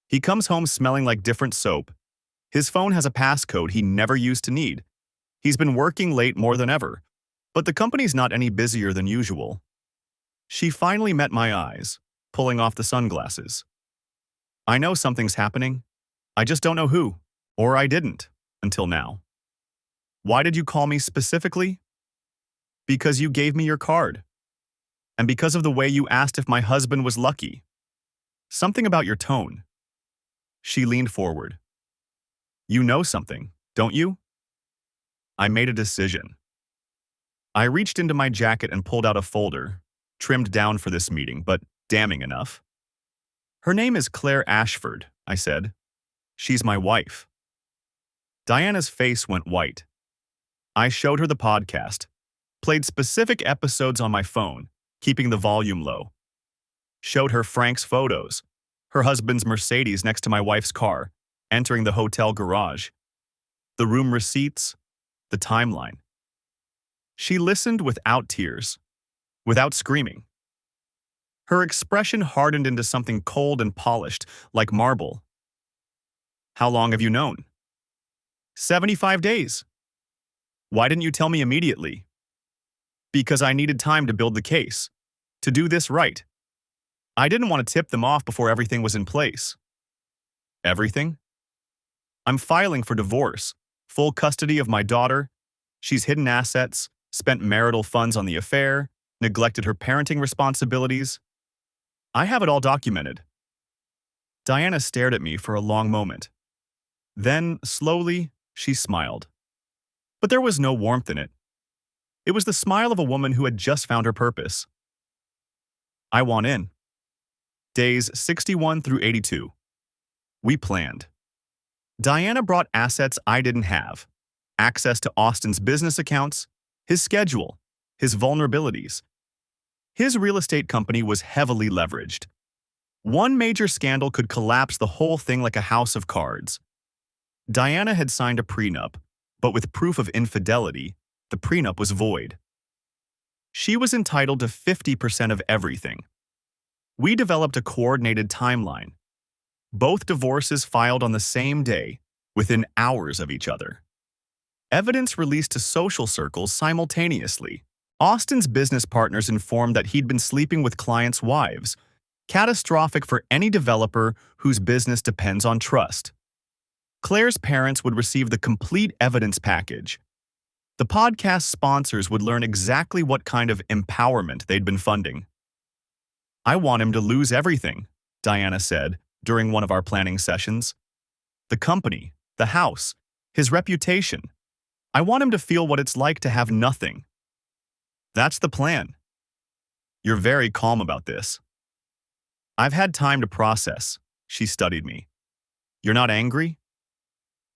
He comes home smelling like different soap. His phone has a passcode he never used to need. He's been working late more than ever, but the company's not any busier than usual. She finally met my eyes, pulling off the sunglasses. I know something's happening. I just don't know who. Or I didn't, until now. Why did you call me specifically? Because you gave me your card. And because of the way you asked if my husband was lucky. Something about your tone. She leaned forward. You know something, don't you? I made a decision. I reached into my jacket and pulled out a folder, trimmed down for this meeting, but damning enough. Her name is Claire Ashford, I said. She's my wife. Diana's face went white. I showed her the podcast, played specific episodes on my phone, keeping the volume low. Showed her Frank's photos, her husband's Mercedes next to my wife's car, entering the hotel garage, the room receipts, the timeline. She listened without tears, without screaming. Her expression hardened into something cold and polished, like marble. How long have you known? 75 days. Why didn't you tell me immediately? Because I needed time to build the case, to do this right. I didn't want to tip them off before everything was in place. Everything? I'm filing for divorce, full custody of my daughter. She's hidden assets, spent marital funds on the affair, neglected her parenting responsibilities. I have it all documented. Diana stared at me for a long moment. Then, slowly, she smiled. But there was no warmth in it. It was the smile of a woman who had just found her purpose. I want in. Days 61 through 82. We planned. Diana brought assets I didn't have. Access to Austin's business accounts, his schedule, his vulnerabilities. His real estate company was heavily leveraged. One major scandal could collapse the whole thing like a house of cards. Diana had signed a prenup, but with proof of infidelity, the prenup was void. She was entitled to 50% of everything. We developed a coordinated timeline. Both divorces filed on the same day, within hours of each other. Evidence released to social circles simultaneously. Austin's business partners informed that he'd been sleeping with clients' wives, catastrophic for any developer whose business depends on trust. Claire's parents would receive the complete evidence package. The podcast sponsors would learn exactly what kind of empowerment they'd been funding. I want him to lose everything, Diana said during one of our planning sessions. The company, the house, his reputation. I want him to feel what it's like to have nothing. That's the plan. You're very calm about this. I've had time to process, she studied me. You're not angry?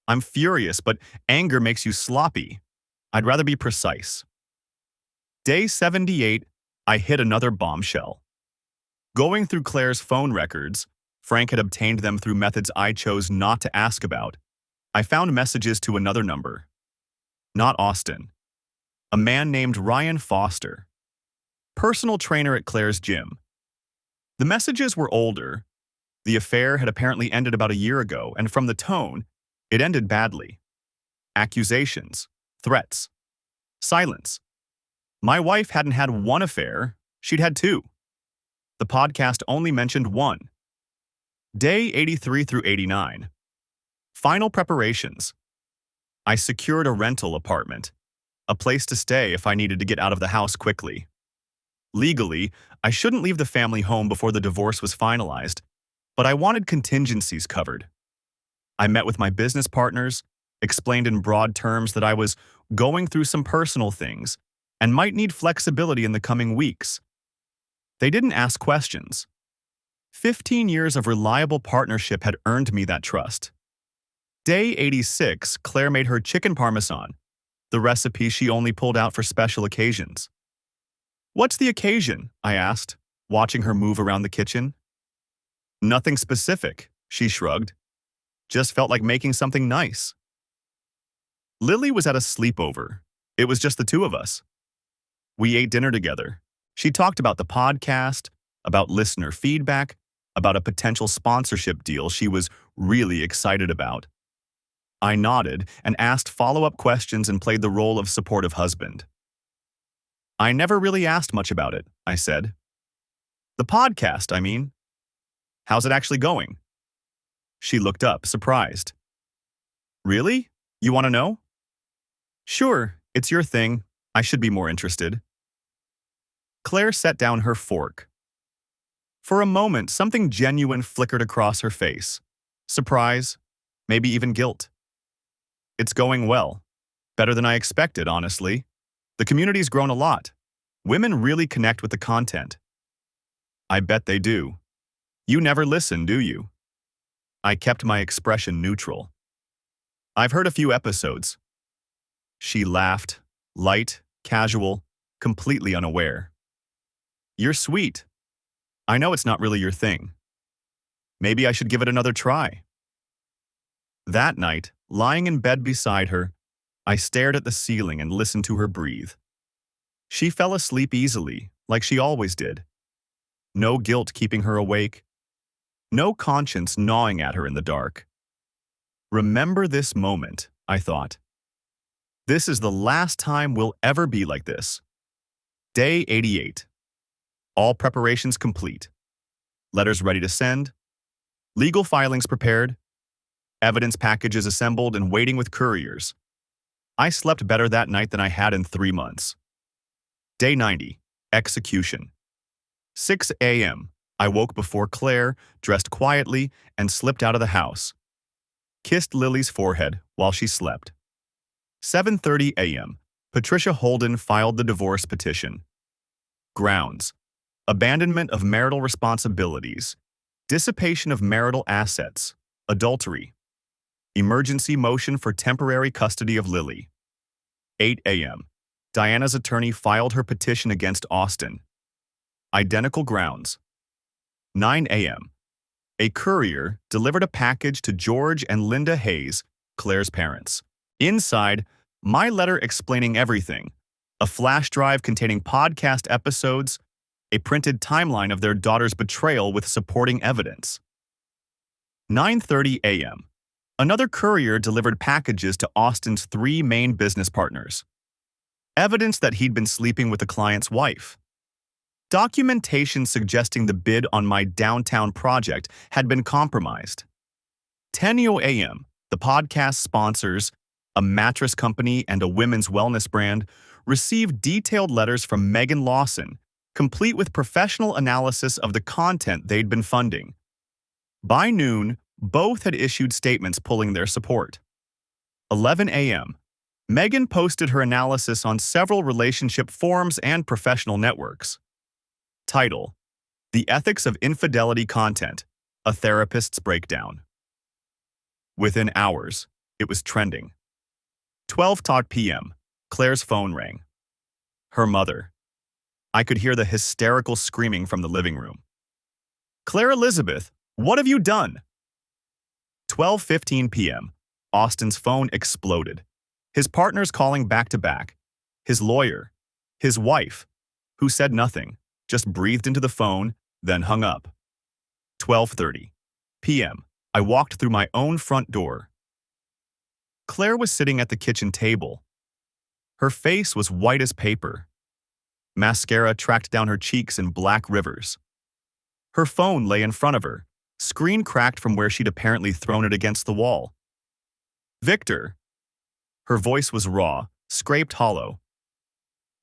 I'm furious, but anger makes you sloppy. I'd rather be precise. Day 78, I hit another bombshell. Going through Claire's phone records, Frank had obtained them through methods I chose not to ask about. I found messages to another number. Not Austin. A man named Ryan Foster. Personal trainer at Claire's gym. The messages were older. The affair had apparently ended about a year ago, and from the tone, it ended badly. Accusations, threats, silence. My wife hadn't had one affair, she'd had two. The podcast only mentioned one. Day 83 through 89. Final preparations. I secured a rental apartment, a place to stay if I needed to get out of the house quickly. Legally, I shouldn't leave the family home before the divorce was finalized, but I wanted contingencies covered. I met with my business partners, explained in broad terms that I was going through some personal things and might need flexibility in the coming weeks. They didn't ask questions. 15 years of reliable partnership had earned me that trust. Day 86, Claire made her chicken parmesan, the recipe she only pulled out for special occasions. What's the occasion? I asked, watching her move around the kitchen. Nothing specific, she shrugged. Just felt like making something nice. Lily was at a sleepover. It was just the two of us. We ate dinner together. She talked about the podcast, about listener feedback, about a potential sponsorship deal she was really excited about. I nodded and asked follow-up questions and played the role of supportive husband. I never really asked much about it, I said. The podcast, I mean. How's it actually going? She looked up, surprised. Really? You want to know? Sure, it's your thing. I should be more interested. Claire set down her fork. For a moment, something genuine flickered across her face. Surprise, maybe even guilt. It's going well. Better than I expected, honestly. The community's grown a lot. Women really connect with the content. I bet they do. You never listen, do you? I kept my expression neutral. I've heard a few episodes. She laughed, light, casual, completely unaware. You're sweet. I know it's not really your thing. Maybe I should give it another try. That night, lying in bed beside her, I stared at the ceiling and listened to her breathe. She fell asleep easily, like she always did. No guilt keeping her awake. No conscience gnawing at her in the dark. Remember this moment, I thought. This is the last time we'll ever be like this. Day 88. All preparations complete. Letters ready to send. Legal filings prepared. Evidence packages assembled and waiting with couriers. I slept better that night than I had in 3 months. Day 90. Execution. 6 a.m. I woke before Claire, dressed quietly, and slipped out of the house. Kissed Lily's forehead while she slept. 7:30 a.m. Patricia Holden filed the divorce petition. Grounds: abandonment of marital responsibilities, dissipation of marital assets, adultery. Emergency motion for temporary custody of Lily. 8 a.m. Diana's attorney filed her petition against Austin. Identical grounds. 9 a.m. A courier delivered a package to George and Linda Hayes, Claire's parents. Inside, my letter explaining everything, a flash drive containing podcast episodes, a printed timeline of their daughter's betrayal with supporting evidence. 9:30 a.m. Another courier delivered packages to Austin's 3 main business partners. Evidence that he'd been sleeping with the client's wife. Documentation suggesting the bid on my downtown project had been compromised. 10 a.m. The podcast sponsors, a mattress company and a women's wellness brand, received detailed letters from Megan Lawson, complete with professional analysis of the content they'd been funding. By noon, both had issued statements pulling their support. 11 a.m. Megan posted her analysis on several relationship forums and professional networks. Title: The Ethics of Infidelity Content, A Therapist's Breakdown. Within hours, it was trending. 12:00 p.m. Claire's phone rang. Her mother. I could hear the hysterical screaming from the living room. Claire Elizabeth, what have you done? 12:15 p.m. Austin's phone exploded. His partners calling back to back. His lawyer. His wife, who said nothing, just breathed into the phone, then hung up. 12:30 p.m. I walked through my own front door. Claire was sitting at the kitchen table. Her face was white as paper. Mascara tracked down her cheeks in black rivers. Her phone lay in front of her, screen cracked from where she'd apparently thrown it against the wall. Victor. Her voice was raw, scraped hollow.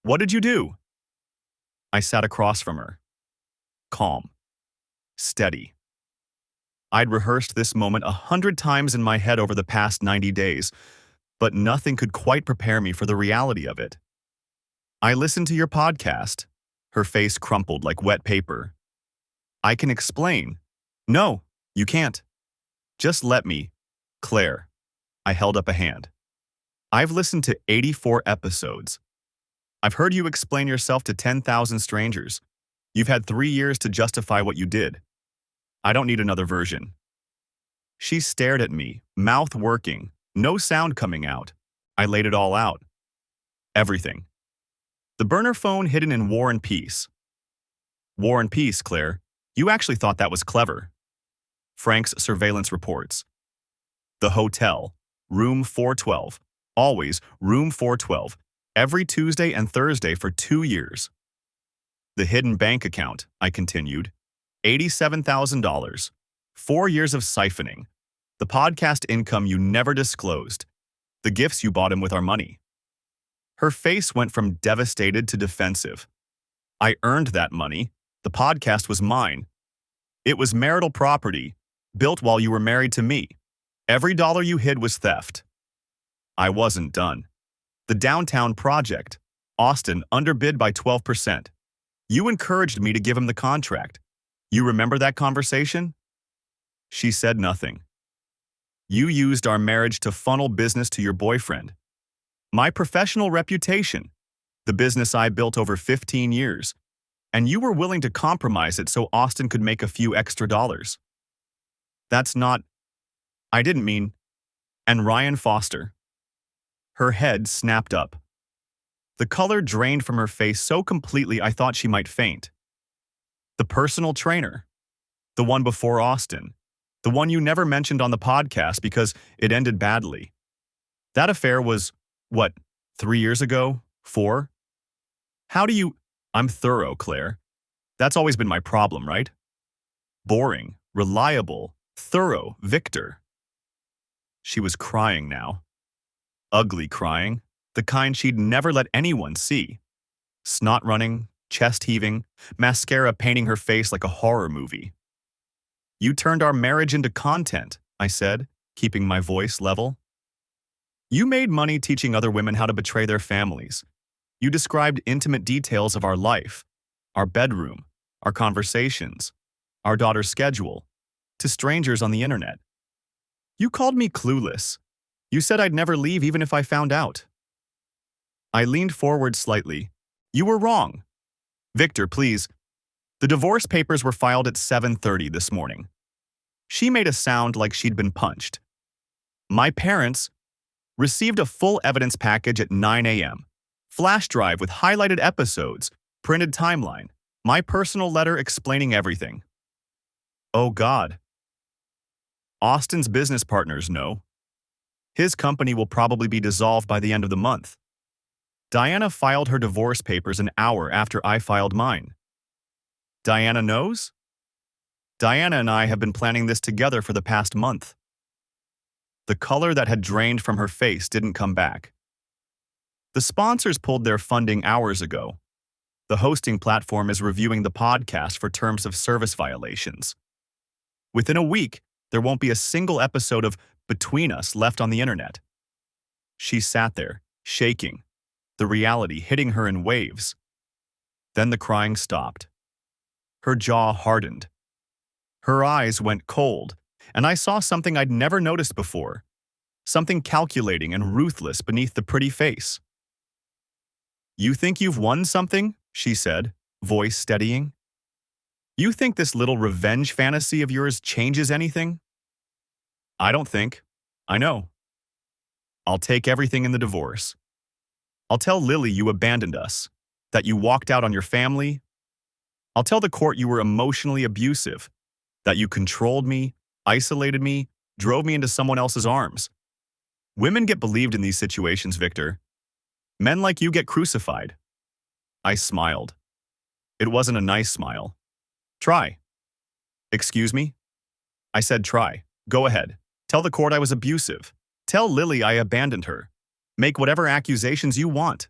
What did you do? I sat across from her. Calm. Steady. I'd rehearsed this moment 100 times in my head over the past 90 days, but nothing could quite prepare me for the reality of it. I listened to your podcast. Her face crumpled like wet paper. I can explain. No, you can't. Just let me. Claire. I held up a hand. I've listened to 84 episodes. I've heard you explain yourself to 10,000 strangers. You've had 3 years to justify what you did. I don't need another version. She stared at me, mouth working, no sound coming out. I laid it all out. Everything. The burner phone hidden in War and Peace. War and Peace, Claire. You actually thought that was clever. Frank's surveillance reports. The hotel, room 412. Always room 412. Every Tuesday and Thursday for 2 years. The hidden bank account, I continued. $87,000. 4 years of siphoning. The podcast income you never disclosed. The gifts you bought him with our money. Her face went from devastated to defensive. I earned that money. The podcast was mine. It was marital property, built while you were married to me. Every dollar you hid was theft. I wasn't done. The downtown project. Austin underbid by 12%. You encouraged me to give him the contract. You remember that conversation? She said nothing. You used our marriage to funnel business to your boyfriend. My professional reputation, the business I built over 15 years, and you were willing to compromise it so Austin could make a few extra dollars. That's not... I didn't mean... And Ryan Foster. Her head snapped up. The color drained from her face so completely I thought she might faint. The personal trainer. The one before Austin. The one you never mentioned on the podcast because it ended badly. That affair was, what, 3 years ago? 4? How do you... I'm thorough, Claire. That's always been my problem, right? Boring, reliable, thorough, Victor. She was crying now. Ugly crying, the kind she'd never let anyone see. Snot running, chest heaving, mascara painting her face like a horror movie. You turned our marriage into content, I said, keeping my voice level. You made money teaching other women how to betray their families. You described intimate details of our life, our bedroom, our conversations, our daughter's schedule, to strangers on the internet. You called me clueless. You said I'd never leave even if I found out. I leaned forward slightly. You were wrong. Victor, please. The divorce papers were filed at 7:30 this morning. She made a sound like she'd been punched. My parents received a full evidence package at 9 a.m. Flash drive with highlighted episodes, printed timeline, my personal letter explaining everything. Oh God. Austin's business partners know. His company will probably be dissolved by the end of the month. Diana filed her divorce papers an hour after I filed mine. Diana knows? Diana and I have been planning this together for the past month. The color that had drained from her face didn't come back. The sponsors pulled their funding hours ago. The hosting platform is reviewing the podcast for terms of service violations. Within a week, there won't be a single episode of Between Us left on the internet. She sat there, shaking, the reality hitting her in waves. Then the crying stopped. Her jaw hardened. Her eyes went cold, and I saw something I'd never noticed before, something calculating and ruthless beneath the pretty face. You think you've won something? She said, voice steadying. You think this little revenge fantasy of yours changes anything? I don't think. I know. I'll take everything in the divorce. I'll tell Lily you abandoned us, that you walked out on your family. I'll tell the court you were emotionally abusive, that you controlled me, isolated me, drove me into someone else's arms. Women get believed in these situations, Victor. Men like you get crucified. I smiled. It wasn't a nice smile. Try. Excuse me? I said try. Go ahead. Tell the court I was abusive. Tell Lily I abandoned her. Make whatever accusations you want.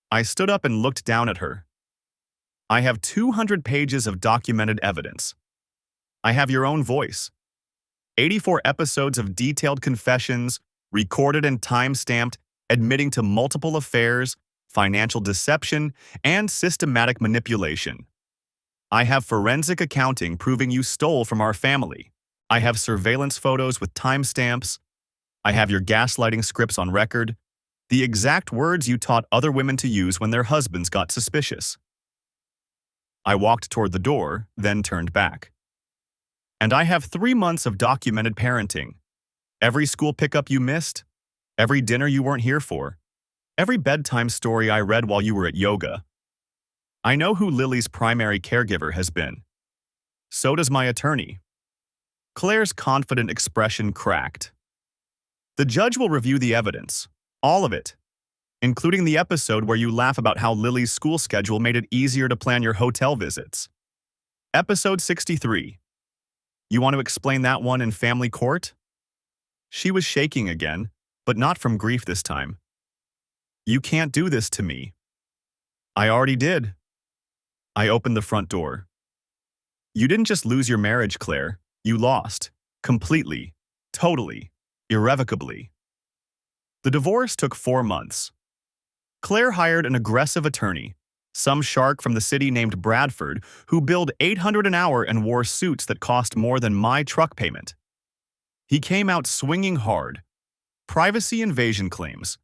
I stood up and looked down at her. I have 200 pages of documented evidence. I have your own voice. 84 episodes of detailed confessions, recorded and time-stamped, admitting to multiple affairs, financial deception, and systematic manipulation. I have forensic accounting proving you stole from our family. I have surveillance photos with timestamps. I have your gaslighting scripts on record, the exact words you taught other women to use when their husbands got suspicious. I walked toward the door, then turned back. And I have 3 months of documented parenting. Every school pickup you missed, every dinner you weren't here for, every bedtime story I read while you were at yoga. I know who Lily's primary caregiver has been. So does my attorney. Claire's confident expression cracked. The judge will review the evidence, all of it, including the episode where you laugh about how Lily's school schedule made it easier to plan your hotel visits. Episode 63. You want to explain that one in family court? She was shaking again, but not from grief this time. You can't do this to me. I already did. I opened the front door. You didn't just lose your marriage, Claire. You lost. Completely. Totally. Irrevocably. The divorce took 4 months. Claire hired an aggressive attorney, some shark from the city named Bradford, who billed $800 an hour and wore suits that cost more than my truck payment. He came out swinging hard. Privacy invasion claims,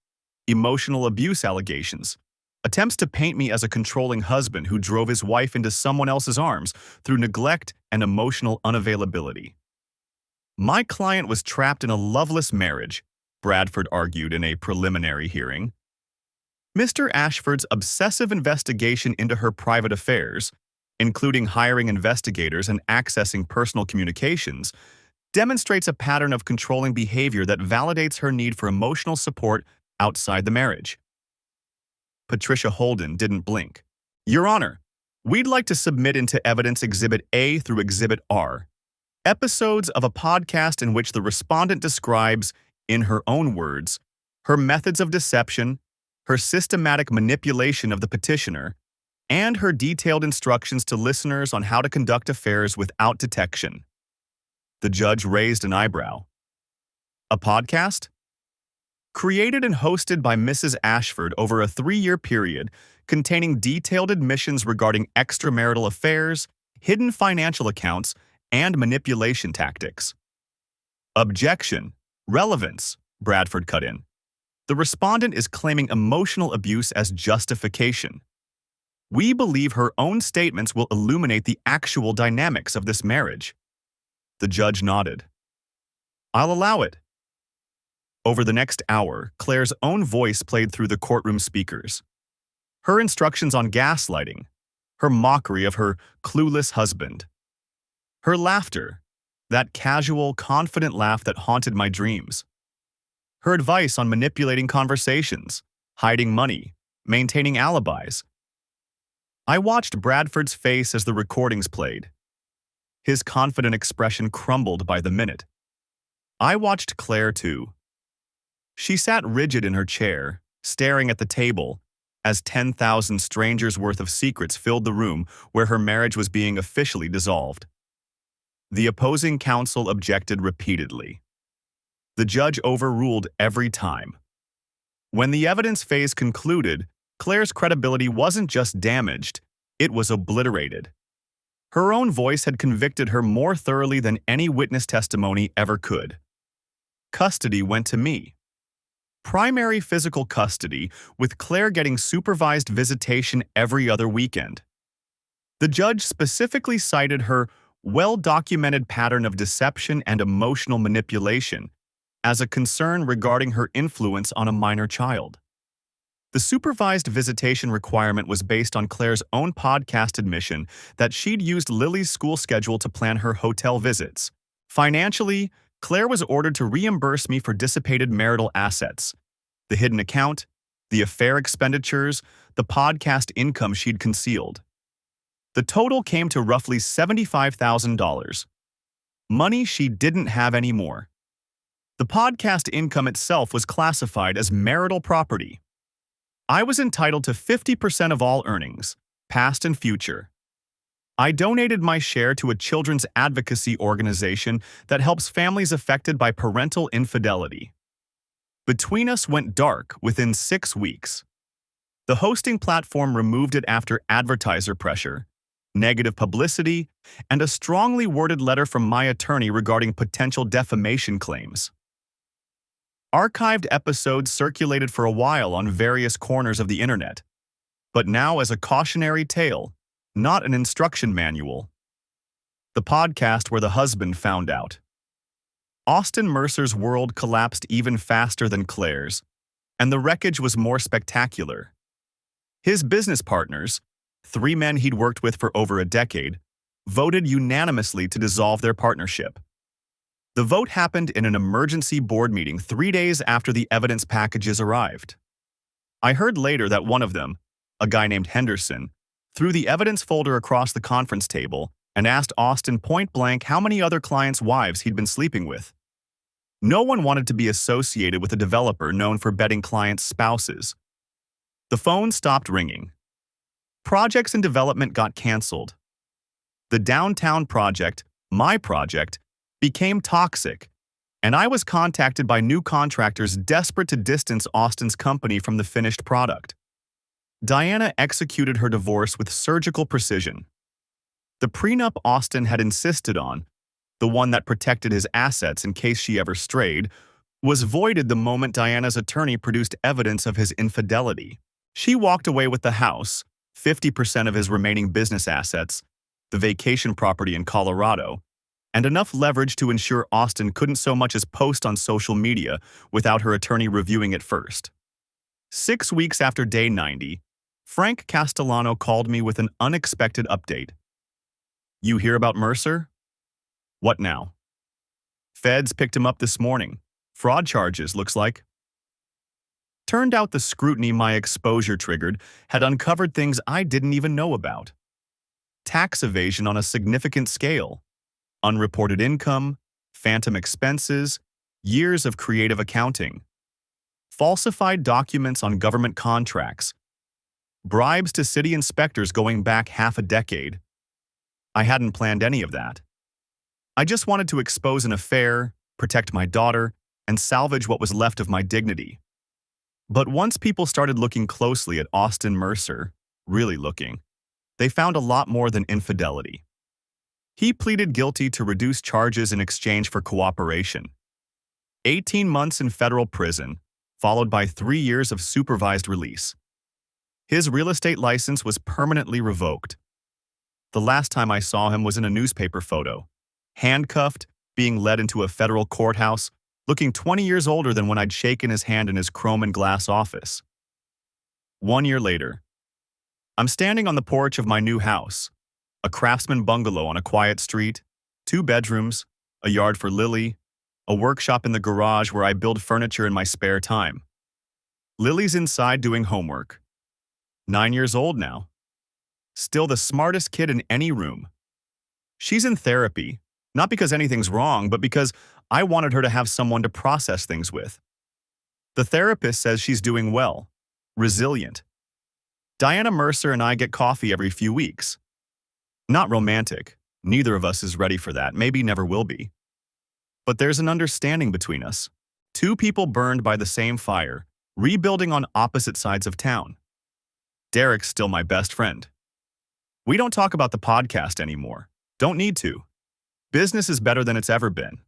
emotional abuse allegations, attempts to paint me as a controlling husband who drove his wife into someone else's arms through neglect and emotional unavailability. My client was trapped in a loveless marriage, Bradford argued in a preliminary hearing. Mr. Ashford's obsessive investigation into her private affairs, including hiring investigators and accessing personal communications, demonstrates a pattern of controlling behavior that validates her need for emotional support outside the marriage. Patricia Holden didn't blink. Your Honor, we'd like to submit into evidence Exhibit A through Exhibit R, episodes of a podcast in which the respondent describes, in her own words, her methods of deception, her systematic manipulation of the petitioner, and her detailed instructions to listeners on how to conduct affairs without detection. The judge raised an eyebrow. A podcast? Created and hosted by Mrs. Ashford over a 3-year period, containing detailed admissions regarding extramarital affairs, hidden financial accounts, and manipulation tactics. Objection. Relevance, Bradford cut in. The respondent is claiming emotional abuse as justification. We believe her own statements will illuminate the actual dynamics of this marriage. The judge nodded. I'll allow it. Over the next hour, Claire's own voice played through the courtroom speakers. Her instructions on gaslighting, her mockery of her clueless husband, her laughter, that casual, confident laugh that haunted my dreams, her advice on manipulating conversations, hiding money, maintaining alibis. I watched Bradford's face as the recordings played. His confident expression crumbled by the minute. I watched Claire too. She sat rigid in her chair, staring at the table, as 10,000 strangers' worth of secrets filled the room where her marriage was being officially dissolved. The opposing counsel objected repeatedly. The judge overruled every time. When the evidence phase concluded, Claire's credibility wasn't just damaged, it was obliterated. Her own voice had convicted her more thoroughly than any witness testimony ever could. Custody went to me. Primary physical custody, with Claire getting supervised visitation every other weekend. The judge specifically cited her well-documented pattern of deception and emotional manipulation as a concern regarding her influence on a minor child. The supervised visitation requirement was based on Claire's own podcast admission that she'd used Lily's school schedule to plan her hotel visits. Financially, Claire was ordered to reimburse me for dissipated marital assets, the hidden account, the affair expenditures, the podcast income she'd concealed. The total came to roughly $75,000. Money she didn't have anymore. The podcast income itself was classified as marital property. I was entitled to 50% of all earnings, past and future. I donated my share to a children's advocacy organization that helps families affected by parental infidelity. Between us went dark within 6 weeks. The hosting platform removed it after advertiser pressure, negative publicity, and a strongly worded letter from my attorney regarding potential defamation claims. Archived episodes circulated for a while on various corners of the internet, but now as a cautionary tale, not an instruction manual. The podcast where the husband found out. Austin Mercer's world collapsed even faster than Claire's, and the wreckage was more spectacular. His business partners, 3 men he'd worked with for over a decade, voted unanimously to dissolve their partnership. The vote happened in an emergency board meeting 3 days after the evidence packages arrived. I heard later that one of them, a guy named Henderson, threw the evidence folder across the conference table and asked Austin point-blank how many other clients' wives he'd been sleeping with. No one wanted to be associated with a developer known for betting clients' spouses. The phone stopped ringing. Projects in development got canceled. The downtown project, my project, became toxic, and I was contacted by new contractors desperate to distance Austin's company from the finished product. Diana executed her divorce with surgical precision. The prenup Austin had insisted on, the one that protected his assets in case she ever strayed, was voided the moment Diana's attorney produced evidence of his infidelity. She walked away with the house, 50% of his remaining business assets, the vacation property in Colorado, and enough leverage to ensure Austin couldn't so much as post on social media without her attorney reviewing it first. 6 weeks after day 90, Frank Castellano called me with an unexpected update. "You hear about Mercer?" "What now?" "Feds picked him up this morning. Fraud charges, looks like." Turned out the scrutiny my exposure triggered had uncovered things I didn't even know about. Tax evasion on a significant scale, unreported income, phantom expenses, years of creative accounting, falsified documents on government contracts, bribes to city inspectors going back half a decade. I hadn't planned any of that. I just wanted to expose an affair, protect my daughter, and salvage what was left of my dignity. But once people started looking closely at Austin Mercer, really looking, they found a lot more than infidelity. He pleaded guilty to reduced charges in exchange for cooperation. 18 months in federal prison, followed by 3 years of supervised release. His real estate license was permanently revoked. The last time I saw him was in a newspaper photo, handcuffed, being led into a federal courthouse, looking 20 years older than when I'd shaken his hand in his chrome and glass office. 1 year later, I'm standing on the porch of my new house, a craftsman bungalow on a quiet street, 2 bedrooms, a yard for Lily, a workshop in the garage where I build furniture in my spare time. Lily's inside doing homework. 9 years old now. Still the smartest kid in any room. She's in therapy, not because anything's wrong, but because I wanted her to have someone to process things with. The therapist says she's doing well, resilient. Diana Mercer and I get coffee every few weeks. Not romantic. Neither of us is ready for that, maybe never will be. But there's an understanding between us. 2 people burned by the same fire, rebuilding on opposite sides of town. Derek's still my best friend. We don't talk about the podcast anymore. Don't need to. Business is better than it's ever been.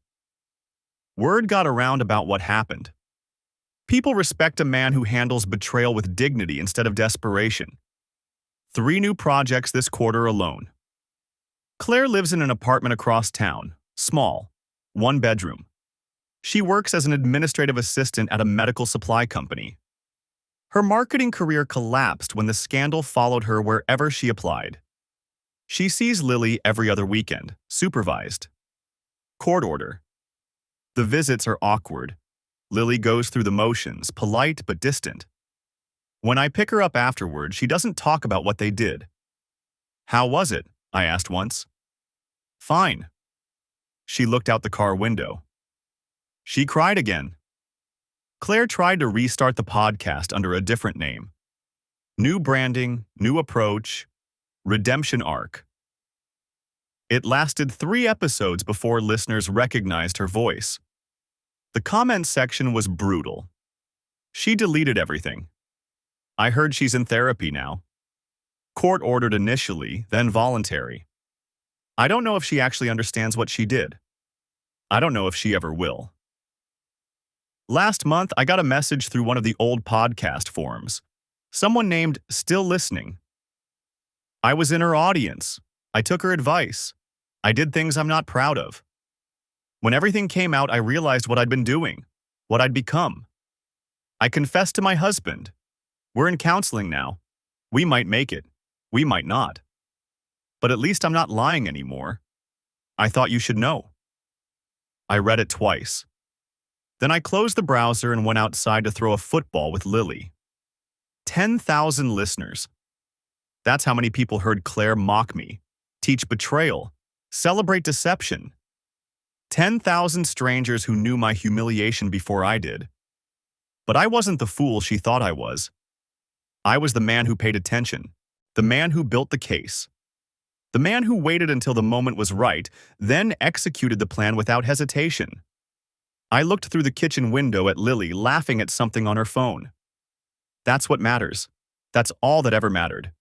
Word got around about what happened. People respect a man who handles betrayal with dignity instead of desperation. 3 new projects this quarter alone. Claire lives in an apartment across town, small, 1 bedroom. She works as an administrative assistant at a medical supply company. Her marketing career collapsed when the scandal followed her wherever she applied. She sees Lily every other weekend, supervised. Court order. The visits are awkward. Lily goes through the motions, polite but distant. When I pick her up afterward, she doesn't talk about what they did. "How was it?" I asked once. "Fine." She looked out the car window. She cried again. Claire tried to restart the podcast under a different name. New branding, new approach, redemption arc. It lasted 3 episodes before listeners recognized her voice. The comment section was brutal. She deleted everything. I heard she's in therapy now. Court-ordered initially, then voluntary. I don't know if she actually understands what she did. I don't know if she ever will. Last month, I got a message through one of the old podcast forums. Someone named Still Listening. I was in her audience. I took her advice. I did things I'm not proud of. When everything came out, I realized what I'd been doing, what I'd become. I confessed to my husband. We're in counseling now. We might make it. We might not. But at least I'm not lying anymore. I thought you should know. I read it twice. Then I closed the browser and went outside to throw a football with Lily. 10,000 listeners. That's how many people heard Claire mock me, teach betrayal, celebrate deception. 10,000 strangers who knew my humiliation before I did. But I wasn't the fool she thought I was. I was the man who paid attention, the man who built the case, the man who waited until the moment was right, then executed the plan without hesitation. I looked through the kitchen window at Lily laughing at something on her phone. That's what matters. That's all that ever mattered.